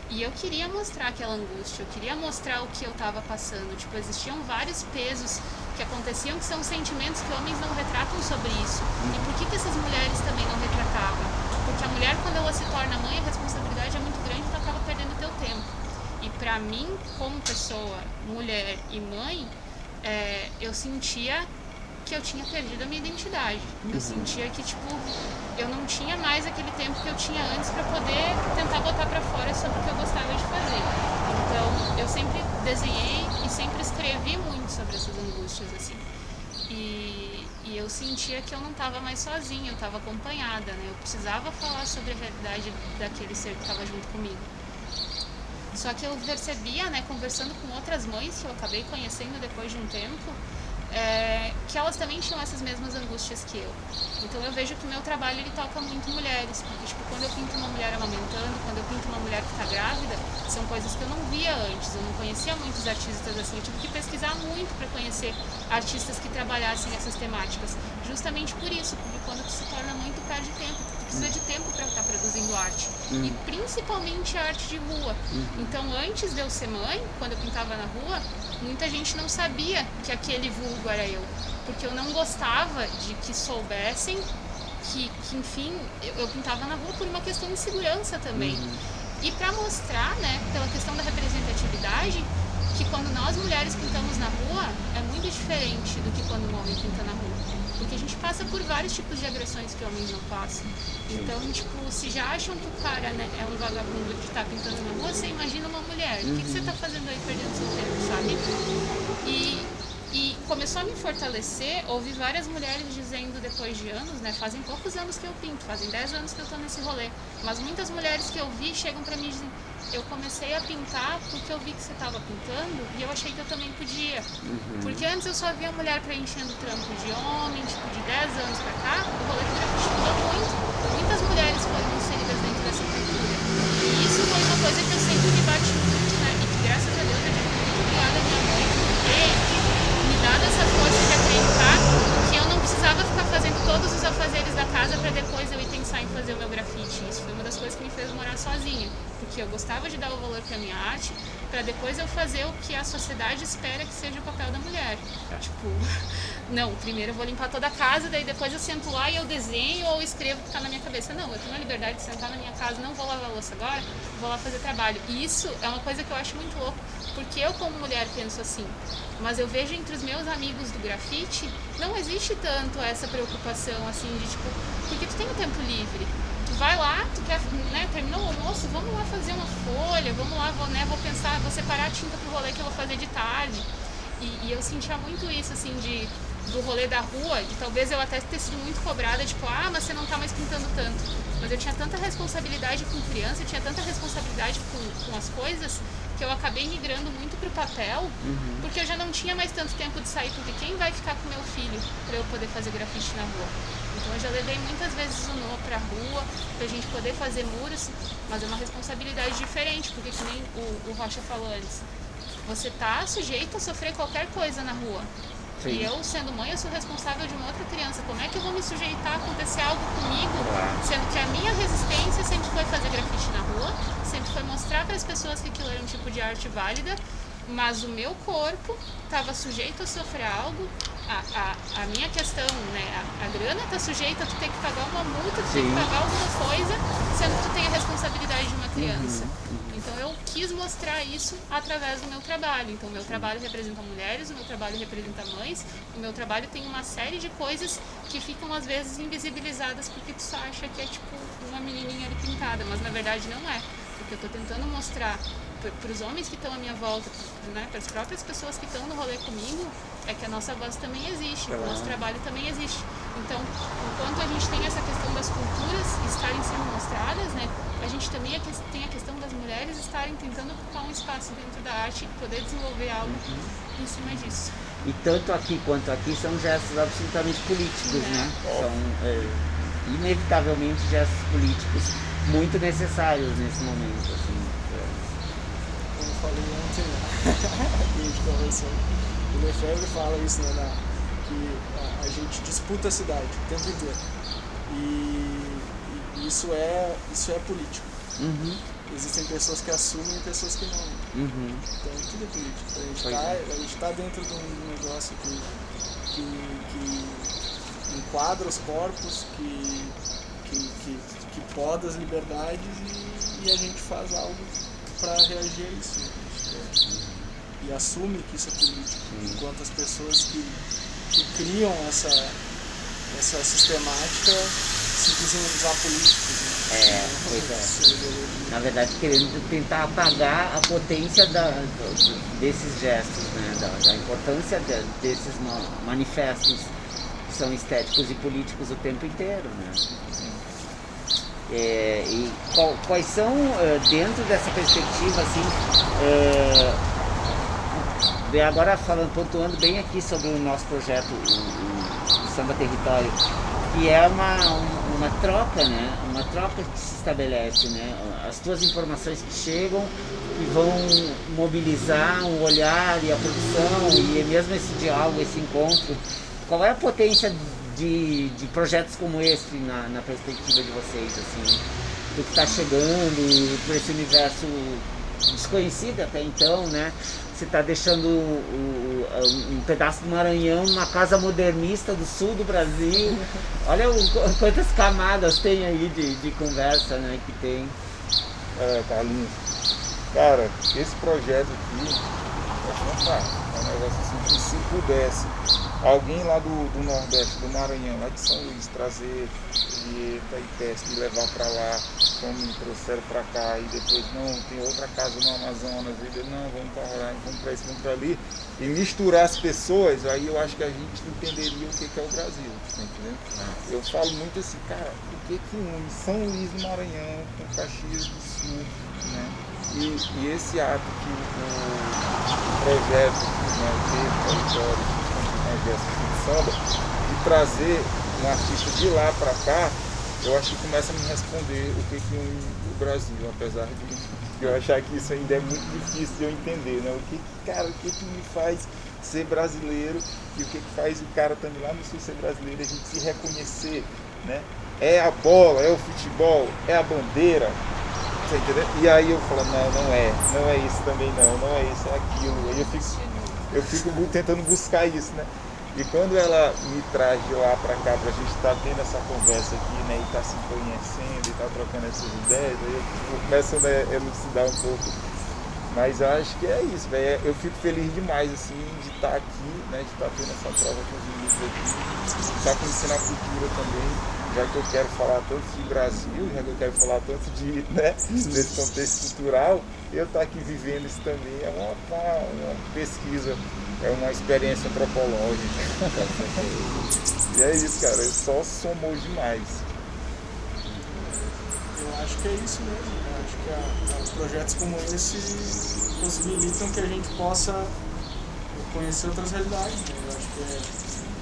S4: E eu queria mostrar aquela angústia, eu queria mostrar o que eu estava passando. Tipo, existiam vários pesos que aconteciam que são sentimentos que homens não retratam sobre isso. E por que essas mulheres também não retratavam? Porque a mulher, quando ela se torna mãe, a responsabilidade é muito grande, ela acaba perdendo o teu tempo. pra mim, como pessoa, mulher e mãe, eu sentia que eu tinha perdido a minha identidade. Eu sentia que, tipo, eu não tinha mais aquele tempo que eu tinha antes pra poder tentar botar pra fora sobre o que eu gostava de fazer. Então, eu sempre desenhei e sempre escrevi muito sobre essas angústias, assim. E eu sentia que eu não estava mais sozinha, eu estava acompanhada, né? Eu precisava falar sobre a realidade daquele ser que estava junto comigo. Só que eu percebia, né, conversando com outras mães que eu acabei conhecendo depois de um tempo, que elas também tinham essas mesmas angústias que eu. Então eu vejo que o meu trabalho ele toca muito mulheres, porque tipo, quando eu pinto uma mulher amamentando, quando eu pinto uma mulher que está grávida, são coisas que eu não via antes, eu não conhecia muitos artistas assim, eu tive que pesquisar muito para conhecer artistas que trabalhassem essas temáticas, justamente por isso, porque quando tu se torna mãe tu perde tempo, tu precisa de tempo para estar produzindo arte, e principalmente a arte de rua. Então antes de eu ser mãe, quando eu pintava na rua, muita gente não sabia que aquele vulgo era eu, porque eu não gostava de que soubessem que enfim, eu pintava na rua por uma questão de segurança também. E para mostrar, né, pela questão da representatividade, que quando nós mulheres pintamos na rua, é muito diferente do que quando um homem pinta na rua. Porque a gente passa por vários tipos de agressões que homens não passam. Então, tipo, se já acham que o cara, né, é um vagabundo que tá pintando na rua, você imagina uma mulher. O que você tá fazendo aí perdendo seu tempo, sabe? E começou a me fortalecer, ouvi várias mulheres dizendo depois de anos, né, fazem poucos anos que eu pinto, fazem 10 anos que eu tô nesse rolê, mas muitas mulheres que eu vi chegam pra mim e dizem, eu comecei a pintar porque eu vi que você tava pintando e eu achei que eu também podia. Porque antes eu só via mulher preenchendo trampo de homem, tipo, de 10 anos pra cá, o rolê do grafite mudou muito. Muitas mulheres foram inseridas dentro dessa cultura. E isso foi uma coisa que eu sempre me bati muito, né, e que graças a Deus eu digo muito obrigada à minha mãe por ter me dado essa força de acreditar que eu não precisava ficar fazendo todos os afazeres da casa para depois eu ir pensar em fazer o meu grafite. Isso foi uma das coisas que me fez morar sozinha, porque eu gostava de dar o valor para minha arte, para depois eu fazer o que a sociedade espera que seja o papel da mulher. Tipo, não, primeiro eu vou limpar toda a casa, daí depois eu sento lá e eu desenho ou escrevo o que está na minha cabeça. Não, eu tenho a liberdade de sentar na minha casa, não vou lavar a louça agora, vou lá fazer trabalho. E isso é uma coisa que eu acho muito louco, porque eu como mulher penso assim, mas eu vejo entre os meus amigos do grafite, não existe tanto essa preocupação assim de tipo, porque tu tem o tempo livre, tu vai lá, tu quer, né, terminou o almoço, vamos lá fazer uma folha, vamos lá, vou pensar, vou separar a tinta pro rolê que eu vou fazer de tarde. E eu sentia muito isso assim do rolê da rua, e talvez eu até ter sido muito cobrada, tipo, mas você não tá mais pintando tanto. Mas eu tinha tanta responsabilidade com criança, eu tinha tanta responsabilidade com as coisas, que eu acabei migrando muito pro papel, porque eu já não tinha mais tanto tempo de sair, porque quem vai ficar com meu filho para eu poder fazer grafite na rua? Então eu já levei muitas vezes o Noah pra rua, pra gente poder fazer muros, mas é uma responsabilidade diferente, porque que nem o Rocha falou antes, você tá sujeito a sofrer qualquer coisa na rua. Sim. E eu, sendo mãe, eu sou responsável de uma outra criança. Como é que eu vou me sujeitar a acontecer algo comigo, sendo que a minha resistência sempre foi fazer grafite na rua, sempre foi mostrar para as pessoas que aquilo era um tipo de arte válida, mas o meu corpo estava sujeito a sofrer algo. A minha questão, né, a grana está sujeita a tu ter que pagar uma multa, tu ter que pagar alguma coisa, sendo que tu tem a responsabilidade de uma criança. Então eu quis mostrar isso através do meu trabalho. Então o meu trabalho representa mulheres, o meu trabalho representa mães, o meu trabalho tem uma série de coisas que ficam às vezes invisibilizadas porque tu só acha que é tipo uma menininha ali pintada, mas na verdade não é. Porque eu estou tentando mostrar para os homens que estão à minha volta, né, para as próprias pessoas que estão no rolê comigo, é que a nossa voz também existe, o nosso trabalho também existe. Então, enquanto a gente tem essa questão das culturas estarem sendo mostradas, né, a gente também tem a questão das mulheres estarem tentando ocupar um espaço dentro da arte e poder desenvolver algo em cima disso.
S1: E tanto aqui quanto aqui são gestos absolutamente políticos, né? São inevitavelmente gestos políticos muito necessários nesse momento, assim.
S3: Como eu falei ontem, né? A gente conversou. O Lefebvre fala isso, né? Que a gente disputa a cidade o tempo inteiro. E isso é político. Existem pessoas que assumem e pessoas que não. Então tudo é político. A gente tá dentro de um negócio que enquadra os corpos, que poda as liberdades e a gente faz algo para reagir a isso. e assume que isso é político, enquanto as pessoas que criam essa sistemática se dizem usar políticos. Né?
S1: Pois é. Na verdade, querendo tentar apagar a potência desses gestos, né? Da importância desses manifestos que são estéticos e políticos o tempo inteiro, né? E quais são, dentro dessa perspectiva, assim, agora pontuando bem aqui sobre o nosso projeto, o Samba Território, que é uma troca, né? Uma troca que se estabelece, né? As tuas informações que chegam e vão mobilizar um olhar e a produção e mesmo esse diálogo, esse encontro. Qual é a potência de projetos como esse na perspectiva de vocês, assim, do que está chegando, por esse universo desconhecido até então, né? Você está deixando um pedaço do Maranhão numa casa modernista do sul do Brasil. Olha quantas camadas tem aí de conversa, né, que tem.
S2: Carlinhos, cara, esse projeto aqui é fantástico. É um negócio assim que se pudesse alguém lá do Nordeste, do Maranhão, lá de São Luís, trazer dieta e pesca e levar para lá, como me trouxeram para cá, e depois, não, tem outra casa no Amazonas, e não, vamos para Roraima, vamos para isso, vamos para ali, e misturar as pessoas, aí eu acho que a gente entenderia o que é o Brasil, tá entendendo? Eu falo muito assim, cara, o que une São Luís do Maranhão com Caxias do Sul, né? E esse ato que o projeto, né, teve território, de samba, de trazer um artista de lá para cá, eu acho que começa a me responder o que une o Brasil, apesar de eu achar que isso ainda é muito difícil de eu entender, né? O que me faz ser brasileiro e o que faz o cara também lá no Sul ser brasileiro, a gente se reconhecer, né? É a bola, é o futebol, é a bandeira, você entendeu? E aí eu falo, não é isso também não é isso, é aquilo. Aí eu fico tentando buscar isso, né? E quando ela me traz de lá para cá, pra gente estar tendo essa conversa aqui, né, e estar se conhecendo e estar trocando essas ideias, aí eu começo a elucidar um pouco. Mas eu acho que é isso, velho. Eu fico feliz demais, assim, de estar aqui, né, de estar tendo essa prova com os meninos aqui, de estar conhecendo a cultura também, já que eu quero falar tanto de Brasil, já que eu quero falar tanto de, né, desse contexto cultural, eu estar aqui vivendo isso também é uma pesquisa, é uma experiência antropológica. E é isso, cara, só somou demais.
S3: Eu acho que é isso mesmo, né? Acho que projetos como esse possibilitam que a gente possa conhecer outras realidades, né? Eu acho que é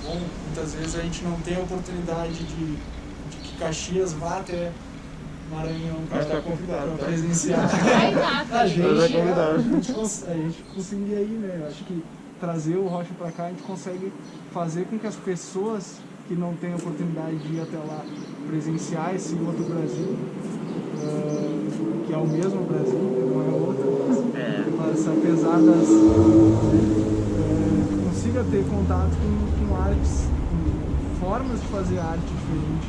S3: bom, muitas vezes a gente não tem a oportunidade de que Caxias vá até Maranhão para presenciar. A gente conseguiria ir, né? Eu acho que trazer o Rocha para cá, a gente consegue fazer com que as pessoas que não têm a oportunidade de ir até lá presenciar esse outro Brasil, que é o mesmo Brasil, não é outro, mas apesar das... consiga ter contato com artes, com formas de fazer arte diferente.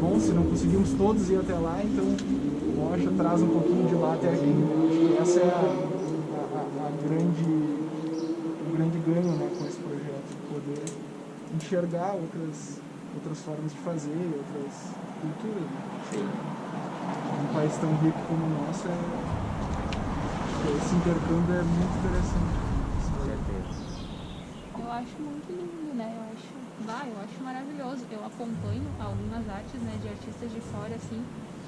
S3: Bom, se não conseguimos todos ir até lá, então o Rocha traz um pouquinho de lá até aqui. Acho que essa é o grande ganho, né, com esse projeto, poder enxergar outras formas de fazer, outras culturas. Né? Um país tão rico como o nosso, esse intercâmbio é muito interessante.
S4: Eu acho muito lindo, né? Eu acho maravilhoso. Eu acompanho algumas artes, né, de artistas de fora, assim,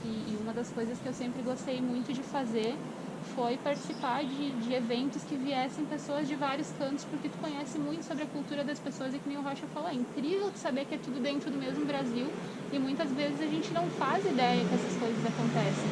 S4: e uma das coisas que eu sempre gostei muito de fazer foi participar de eventos que viessem pessoas de vários cantos, porque tu conhece muito sobre a cultura das pessoas, e que nem o Rocha falou, é incrível tu saber que é tudo dentro do mesmo Brasil, e muitas vezes a gente não faz ideia que essas coisas acontecem.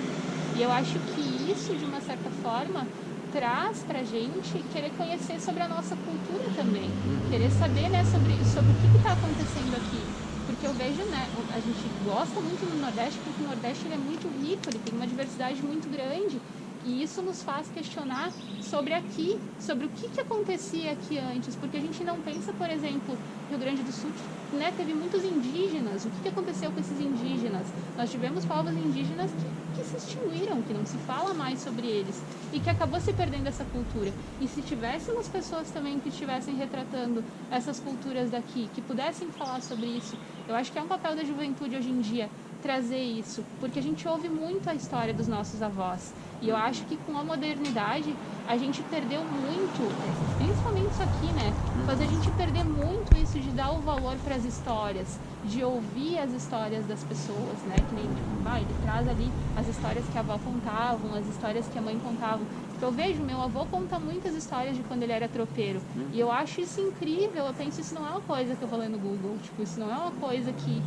S4: E eu acho que isso, de uma certa forma, traz pra gente querer conhecer sobre a nossa cultura também, querer saber, né, sobre o que está acontecendo aqui. Porque eu vejo, né, a gente gosta muito do Nordeste, porque o Nordeste ele é muito rico, ele tem uma diversidade muito grande. E isso nos faz questionar sobre aqui, sobre o que acontecia aqui antes, porque a gente não pensa, por exemplo, Rio Grande do Sul, né, teve muitos indígenas, o que aconteceu com esses indígenas? Nós tivemos povos indígenas que se extinguiram, que não se fala mais sobre eles, e que acabou se perdendo essa cultura. E se tivéssemos pessoas também que estivessem retratando essas culturas daqui, que pudessem falar sobre isso, eu acho que é um papel da juventude hoje em dia, trazer isso, porque a gente ouve muito a história dos nossos avós, e eu acho que com a modernidade a gente perdeu muito, principalmente isso aqui, né? Mas a gente perdeu muito isso de dar o valor para as histórias, de ouvir as histórias das pessoas, né? Que nem, ele traz ali as histórias que a avó contavam, as histórias que a mãe contavam. Eu vejo, meu avô conta muitas histórias de quando ele era tropeiro, e eu acho isso incrível. Eu penso, isso não é uma coisa que eu vou ler no Google, tipo, isso não é uma coisa que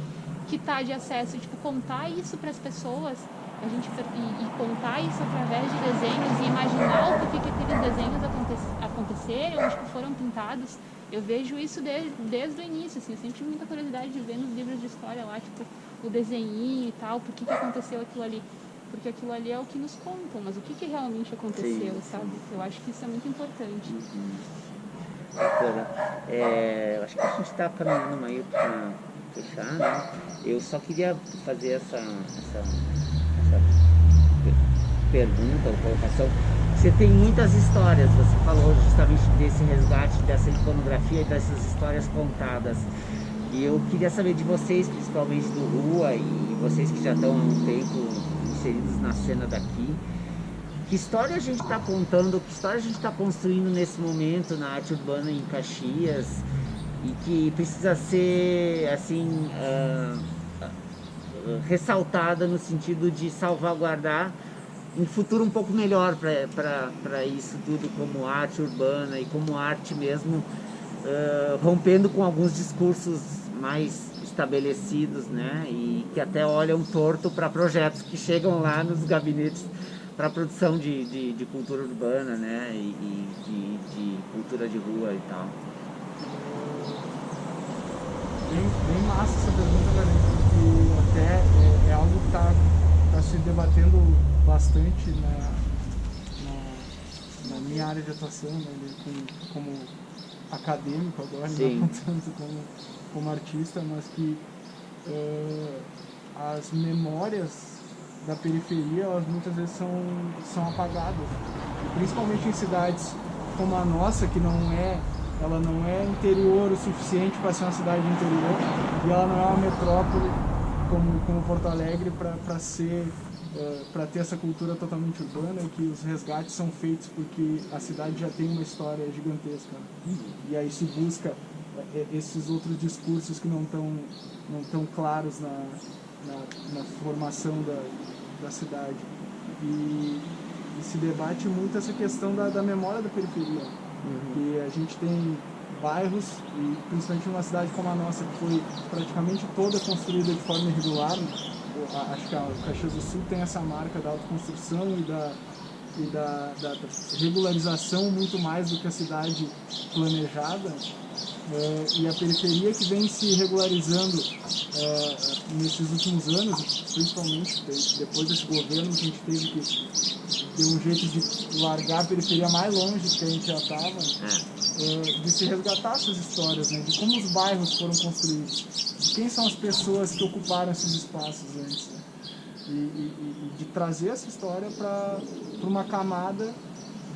S4: tá de acesso, tipo, contar isso para as pessoas, a gente e contar isso através de desenhos e imaginar o porquê que aqueles desenhos aconteceram, onde que foram pintados. Eu vejo isso desde o início, assim, eu sempre tive muita curiosidade de ver nos livros de história lá, tipo, o desenho e tal, por que aconteceu aquilo ali. Porque aquilo ali é o que nos contam, mas o que realmente aconteceu, sabe? Eu acho que isso é muito importante.
S1: Bacana. Eu acho que a gente está caminhando meio para fechar, né? Eu só queria fazer essa pergunta ou colocação. Você tem muitas histórias, você falou justamente desse resgate, dessa iconografia e dessas histórias contadas. E eu queria saber de vocês, principalmente do Rua, e vocês que já estão há um tempo inseridos na cena daqui, que história a gente está contando, que história a gente está construindo nesse momento na arte urbana em Caxias, e que precisa ser, assim, ressaltada no sentido de salvaguardar um futuro um pouco melhor para isso tudo, como arte urbana e como arte mesmo, rompendo com alguns discursos mais estabelecidos, né, e que até olham torto para projetos que chegam lá nos gabinetes para produção de cultura urbana, né, e de cultura de rua e tal.
S3: Bem massa essa pergunta, galera, porque até é algo que está se debatendo bastante na minha área de atuação, né, como acadêmico agora, não tanto como artista, mas que as memórias da periferia, elas muitas vezes são apagadas, principalmente em cidades como a nossa, que ela não é interior o suficiente para ser uma cidade interior, e ela não é uma metrópole como Porto Alegre para ter essa cultura totalmente urbana, e que os resgates são feitos porque a cidade já tem uma história gigantesca, né? E aí se busca esses outros discursos que não tão claros na formação da cidade, e se debate muito essa questão da memória da periferia. Que a gente tem bairros, e principalmente numa cidade como a nossa, que foi praticamente toda construída de forma irregular. Acho que a Caxias do Sul tem essa marca da autoconstrução e da regularização muito mais do que a cidade planejada, e a periferia que vem se regularizando nesses últimos anos, principalmente depois desse governo que a gente teve que ter um jeito de largar a periferia mais longe do que a gente já estava, de se resgatar essas histórias, né, de como os bairros foram construídos, de quem são as pessoas que ocuparam esses espaços antes, né, e de trazer essa história para uma camada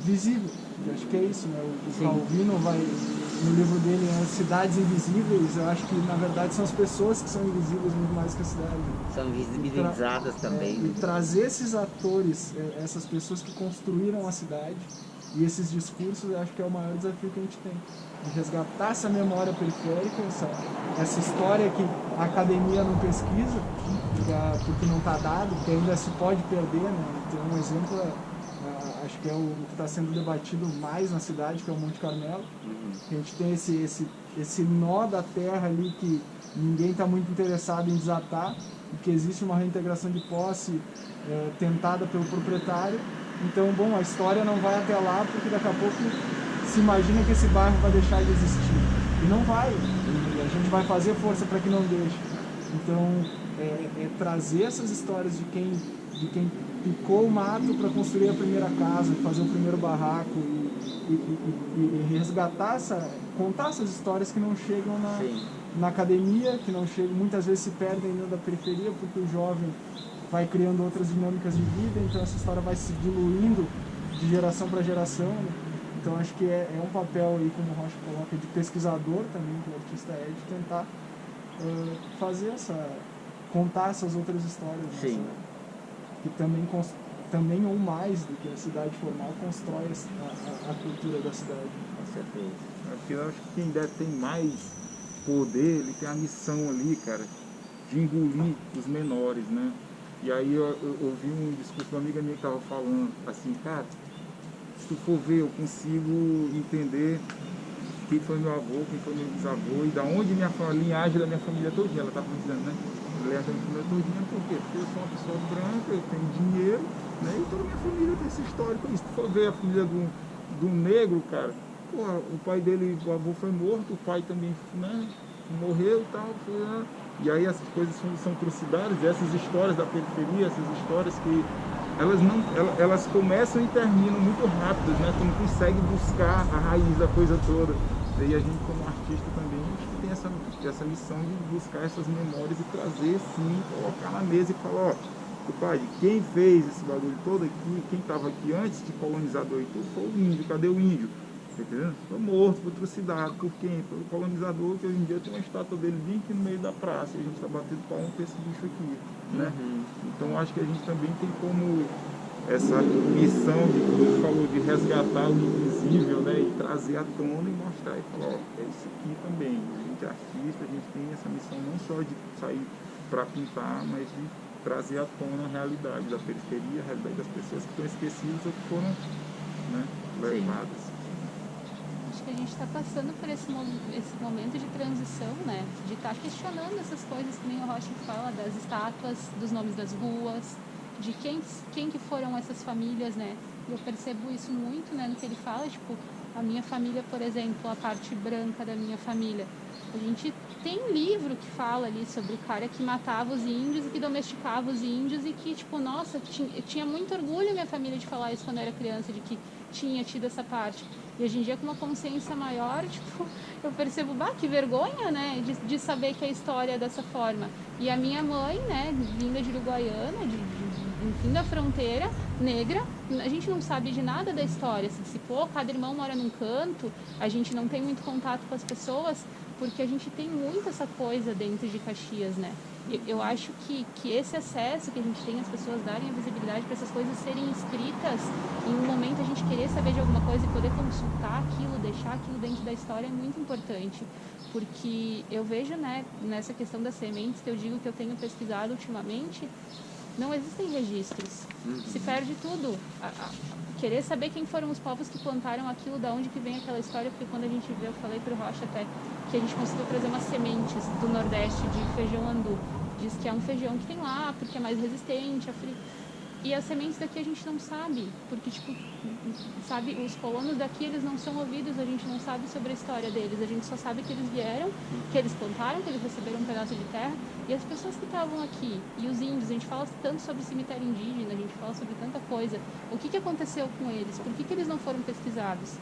S3: visível. Eu acho que é isso, né? O Calvino vai, no livro dele, Cidades Invisíveis, eu acho que na verdade são as pessoas que são invisíveis muito mais que a cidade.
S1: São visibilizadas também.
S3: E trazer esses atores, essas pessoas que construíram a cidade, e esses discursos, eu acho que é o maior desafio que a gente tem. De resgatar essa memória periférica, essa história que a academia não pesquisa, porque não está dado, que ainda se pode perder, né? Tem um exemplo, acho que é o que está sendo debatido mais na cidade, que é o Monte Carmelo. A gente tem esse nó da terra ali que ninguém está muito interessado em desatar, e que existe uma reintegração de posse tentada pelo proprietário. Então, bom, a história não vai até lá, porque daqui a pouco se imagina que esse bairro vai deixar de existir. E não vai. E a gente vai fazer força para que não deixe. Então, trazer essas histórias de quem de quem picou o mato para construir a primeira casa, fazer o primeiro barraco e resgatar contar essas histórias que não chegam na academia, que não chegam, muitas vezes se perdem dentro da periferia porque o jovem vai criando outras dinâmicas de vida, então essa história vai se diluindo de geração para geração, né? Então acho que é um papel aí, como o Rocha coloca, de pesquisador também, que o artista é, de tentar fazer contar essas outras histórias,
S1: Sim.
S3: Né? Que também ou mais do que a cidade formal constrói a cultura da cidade.
S1: Com certeza.
S2: Porque eu acho que quem deve ter mais poder, ele tem a missão ali, cara, de engolir os menores, né? E aí eu ouvi um discurso de uma amiga minha que estava falando assim, cara, se tu for ver, eu consigo entender quem foi meu avô, quem foi meu bisavô e da onde a linhagem da minha família todinha, ela estava dizendo, né? A linhagem da minha família todinha, por quê? Porque eu sou uma pessoa branca, eu tenho dinheiro, né? E toda a minha família tem esse histórico. E se tu for ver a família do negro, cara, pô, o pai dele, o avô foi morto, o pai também, né? Morreu e tal, e aí essas coisas são trucidadas, essas histórias da periferia, essas histórias que elas começam e terminam muito rápidas, né? Tu não consegue buscar a raiz da coisa toda. E a gente, como artista também, acho que tem essa missão de buscar essas memórias e trazer, sim, colocar na mesa e falar, ó, pai, quem fez esse bagulho todo aqui, quem estava aqui antes de colonizador e tudo, foi o índio. Cadê o índio? Tá entendendo? Foi morto, foi trucidado. Por quem? Pelo colonizador, que hoje em dia tem uma estátua dele bem aqui no meio da praça, e a gente está batendo palma com esse bicho aqui, né? Então acho que a gente também tem como essa missão de, como você falou, de resgatar o invisível, né? E trazer à tona e mostrar e falar, ó, é isso aqui também. A gente é artista, a gente tem essa missão não só de sair para pintar, mas de trazer à tona a realidade da periferia, a realidade das pessoas que estão esquecidas ou que foram, né, levadas.
S4: Acho que a gente está passando por esse momento de transição, né? De estar questionando essas coisas que nem o Rocha fala, das estátuas, dos nomes das ruas, de quem que foram essas famílias, né? E eu percebo isso muito, né, no que ele fala, tipo, a minha família, por exemplo, a parte branca da minha família. A gente tem livro que fala ali sobre o cara que matava os índios e que domesticava os índios e que, tipo, nossa, tinha muito orgulho minha família de falar isso quando eu era criança, de que tinha tido essa parte. E hoje em dia, com uma consciência maior, tipo, eu percebo, que vergonha, né, de saber que a história é dessa forma. E a minha mãe, né, vinda de Uruguaiana, enfim, da fronteira, negra, a gente não sabe de nada da história, se dissipou, cada irmão mora num canto, a gente não tem muito contato com as pessoas, porque a gente tem muito essa coisa dentro de Caxias, né? Eu acho que esse acesso que a gente tem, as pessoas darem a visibilidade para essas coisas serem escritas, em um momento a gente querer saber de alguma coisa e poder consultar aquilo, deixar aquilo dentro da história é muito importante. Porque eu vejo, né, nessa questão das sementes, que eu digo que eu tenho pesquisado ultimamente, não existem registros. Se perde tudo. Querer saber quem foram os povos que plantaram aquilo, da onde que vem aquela história, porque quando a gente vê, eu falei pro Rocha até, que a gente conseguiu trazer umas sementes do Nordeste de feijão andu. Diz que é um feijão que tem lá, porque é mais resistente, e as sementes daqui a gente não sabe, porque, tipo, sabe, os colonos daqui, eles não são ouvidos, a gente não sabe sobre a história deles, a gente só sabe que eles vieram, que eles plantaram, que eles receberam um pedaço de terra, e as pessoas que estavam aqui, e os índios, a gente fala tanto sobre cemitério indígena, a gente fala sobre tanta coisa, o que aconteceu com eles, por que eles não foram pesquisados?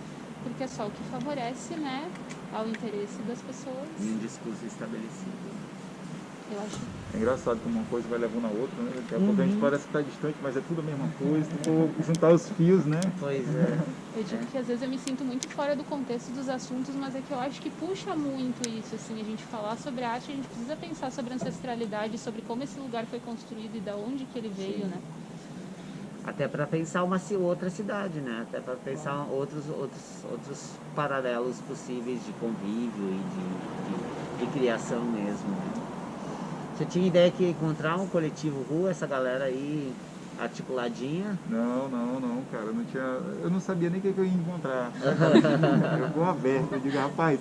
S4: Porque é só o que favorece, né, ao interesse das pessoas.
S1: Um discurso estabelecido.
S4: Eu acho.
S2: É engraçado como uma coisa vai levando a outra, né? Daqui a pouco a gente parece que está distante, mas é tudo a mesma coisa. Vou juntar os fios, né?
S1: Pois é.
S4: Eu digo que às vezes eu me sinto muito fora do contexto dos assuntos, mas é que eu acho que puxa muito isso, assim, a gente falar sobre arte, a gente precisa pensar sobre ancestralidade, sobre como esse lugar foi construído e de onde que ele veio, né?
S1: Até para pensar uma outra cidade, né? Até para pensar outros paralelos possíveis de convívio e de criação mesmo, né? Você tinha ideia que ia encontrar um coletivo rua, essa galera aí articuladinha?
S2: Não, cara, eu não sabia nem o que eu ia encontrar. Eu vou aberto, eu digo, rapaz,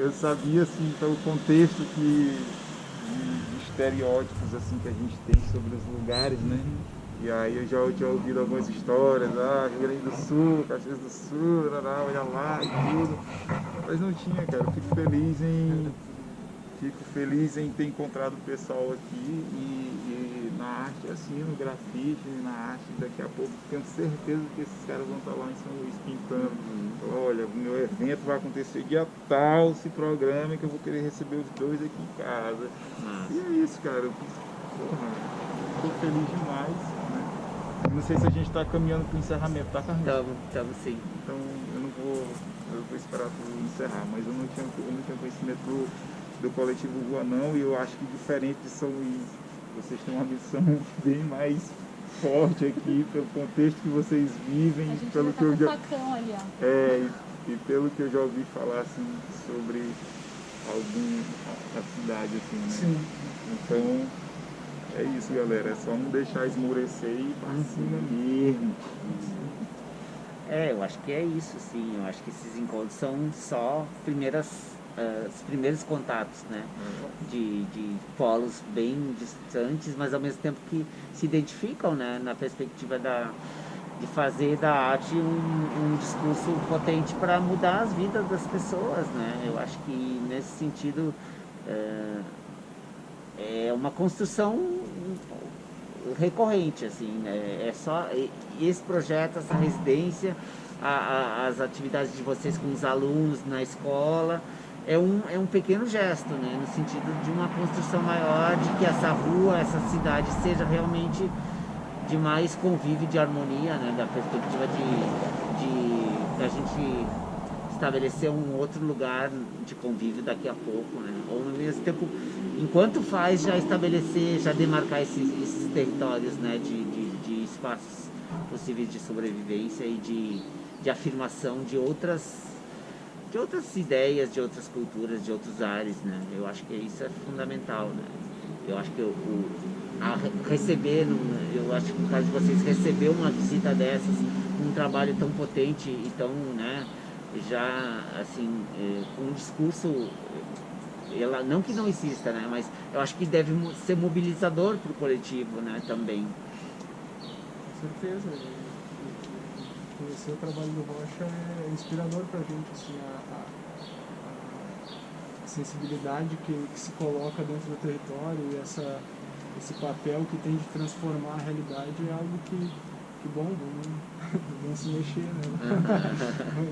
S2: eu sabia assim, pelo contexto de estereótipos assim, que a gente tem sobre os lugares, né? E aí eu já tinha ouvido algumas histórias, Rio Grande do Sul, Caxias do Sul, olha lá e tudo. Mas não tinha, cara, eu fico feliz em Fico feliz em ter encontrado o pessoal aqui e na arte, assim, no grafite, na arte, daqui a pouco tenho certeza que esses caras vão estar lá em São Luís pintando. Olha, o meu evento vai acontecer dia tal, se programa que eu vou querer receber os dois aqui em casa. E é isso, cara. Estou feliz demais, né? Não sei se a gente está caminhando para o encerramento, tá, Carlinhos?
S1: Estamos sim.
S2: Então eu vou esperar tu encerrar, mas eu não tinha conhecimento do coletivo Rua não, e eu acho que diferente de São Luís, vocês têm uma missão bem mais forte aqui, pelo contexto que vocês vivem, pelo que eu já
S4: ali, ó.
S2: e pelo que eu já ouvi falar assim sobre a cidade assim, né?
S3: Sim.
S2: Então é isso, galera, é só não deixar esmorecer e ir pra cima mesmo.
S1: Eu acho que é isso, sim. Eu acho que esses encontros são só os primeiros contatos, né? De polos bem distantes, mas ao mesmo tempo que se identificam, né? Na perspectiva de fazer da arte um discurso potente para mudar as vidas das pessoas, né? Eu acho que nesse sentido é uma construção recorrente, assim, né? É só esse projeto, essa residência, as atividades de vocês com os alunos na escola, é um pequeno gesto, né? No sentido de uma construção maior, de que essa rua, essa cidade seja realmente de mais convívio, de harmonia, né? Da perspectiva de a gente estabelecer um outro lugar de convívio daqui a pouco, né? Ou ao mesmo tempo, enquanto faz, já estabelecer, já demarcar esses territórios, né? De espaços possíveis de sobrevivência e de afirmação de outras ideias, de outras culturas, de outros ares, né? Eu acho que isso é fundamental, né? Eu acho que eu acho que no caso de vocês, receber uma visita dessas, um trabalho tão potente e tão, né, já, assim, com um discurso, não que não exista, né, mas eu acho que deve ser mobilizador para o coletivo, né, também.
S3: Com certeza. Conhecer o trabalho do Rocha é inspirador pra gente, assim, a sensibilidade que se coloca dentro do território e esse papel que tem de transformar a realidade é algo que bom, vamos se mexer, né?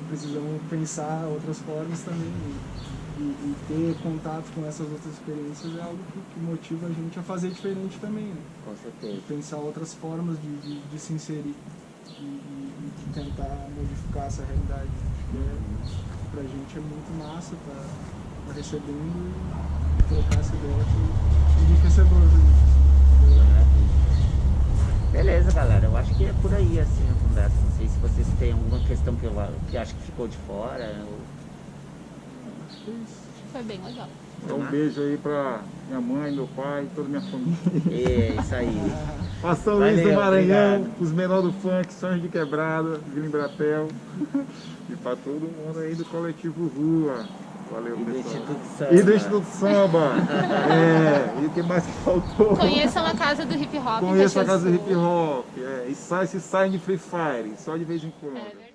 S3: Precisamos pensar outras formas também e ter contato com essas outras experiências é algo que motiva a gente a fazer diferente também, né?
S1: Com certeza.
S3: Pensar outras formas de se inserir e tentar modificar essa realidade. Acho que pra gente é muito massa estar recebendo e trocar essa ideia que enriquecedor pra gente.
S1: Beleza, galera, eu acho que é por aí assim a conversa. Não sei se vocês têm alguma questão que acho que ficou de fora.
S3: Acho que é isso.
S4: Foi bem legal.
S2: Então um beijo aí pra minha mãe, meu pai, toda a minha família.
S1: É isso aí.
S2: Pra São Luís do
S1: Valeu,
S2: Maranhão,
S1: obrigado.
S2: os menores do funk, Sonhos de Quebrada, Vila Embratel. E pra todo mundo aí do coletivo Rua. Valeu,
S1: E do
S2: pessoal.
S1: Instituto Samba.
S2: E do Instituto Samba. E o que mais que faltou?
S4: Conheçam a casa do hip hop.
S2: Conheço a
S4: Caxias
S2: casa do
S4: Sul.
S2: hip hop. E saem de Free Fire, só de vez em quando.
S4: É verdade.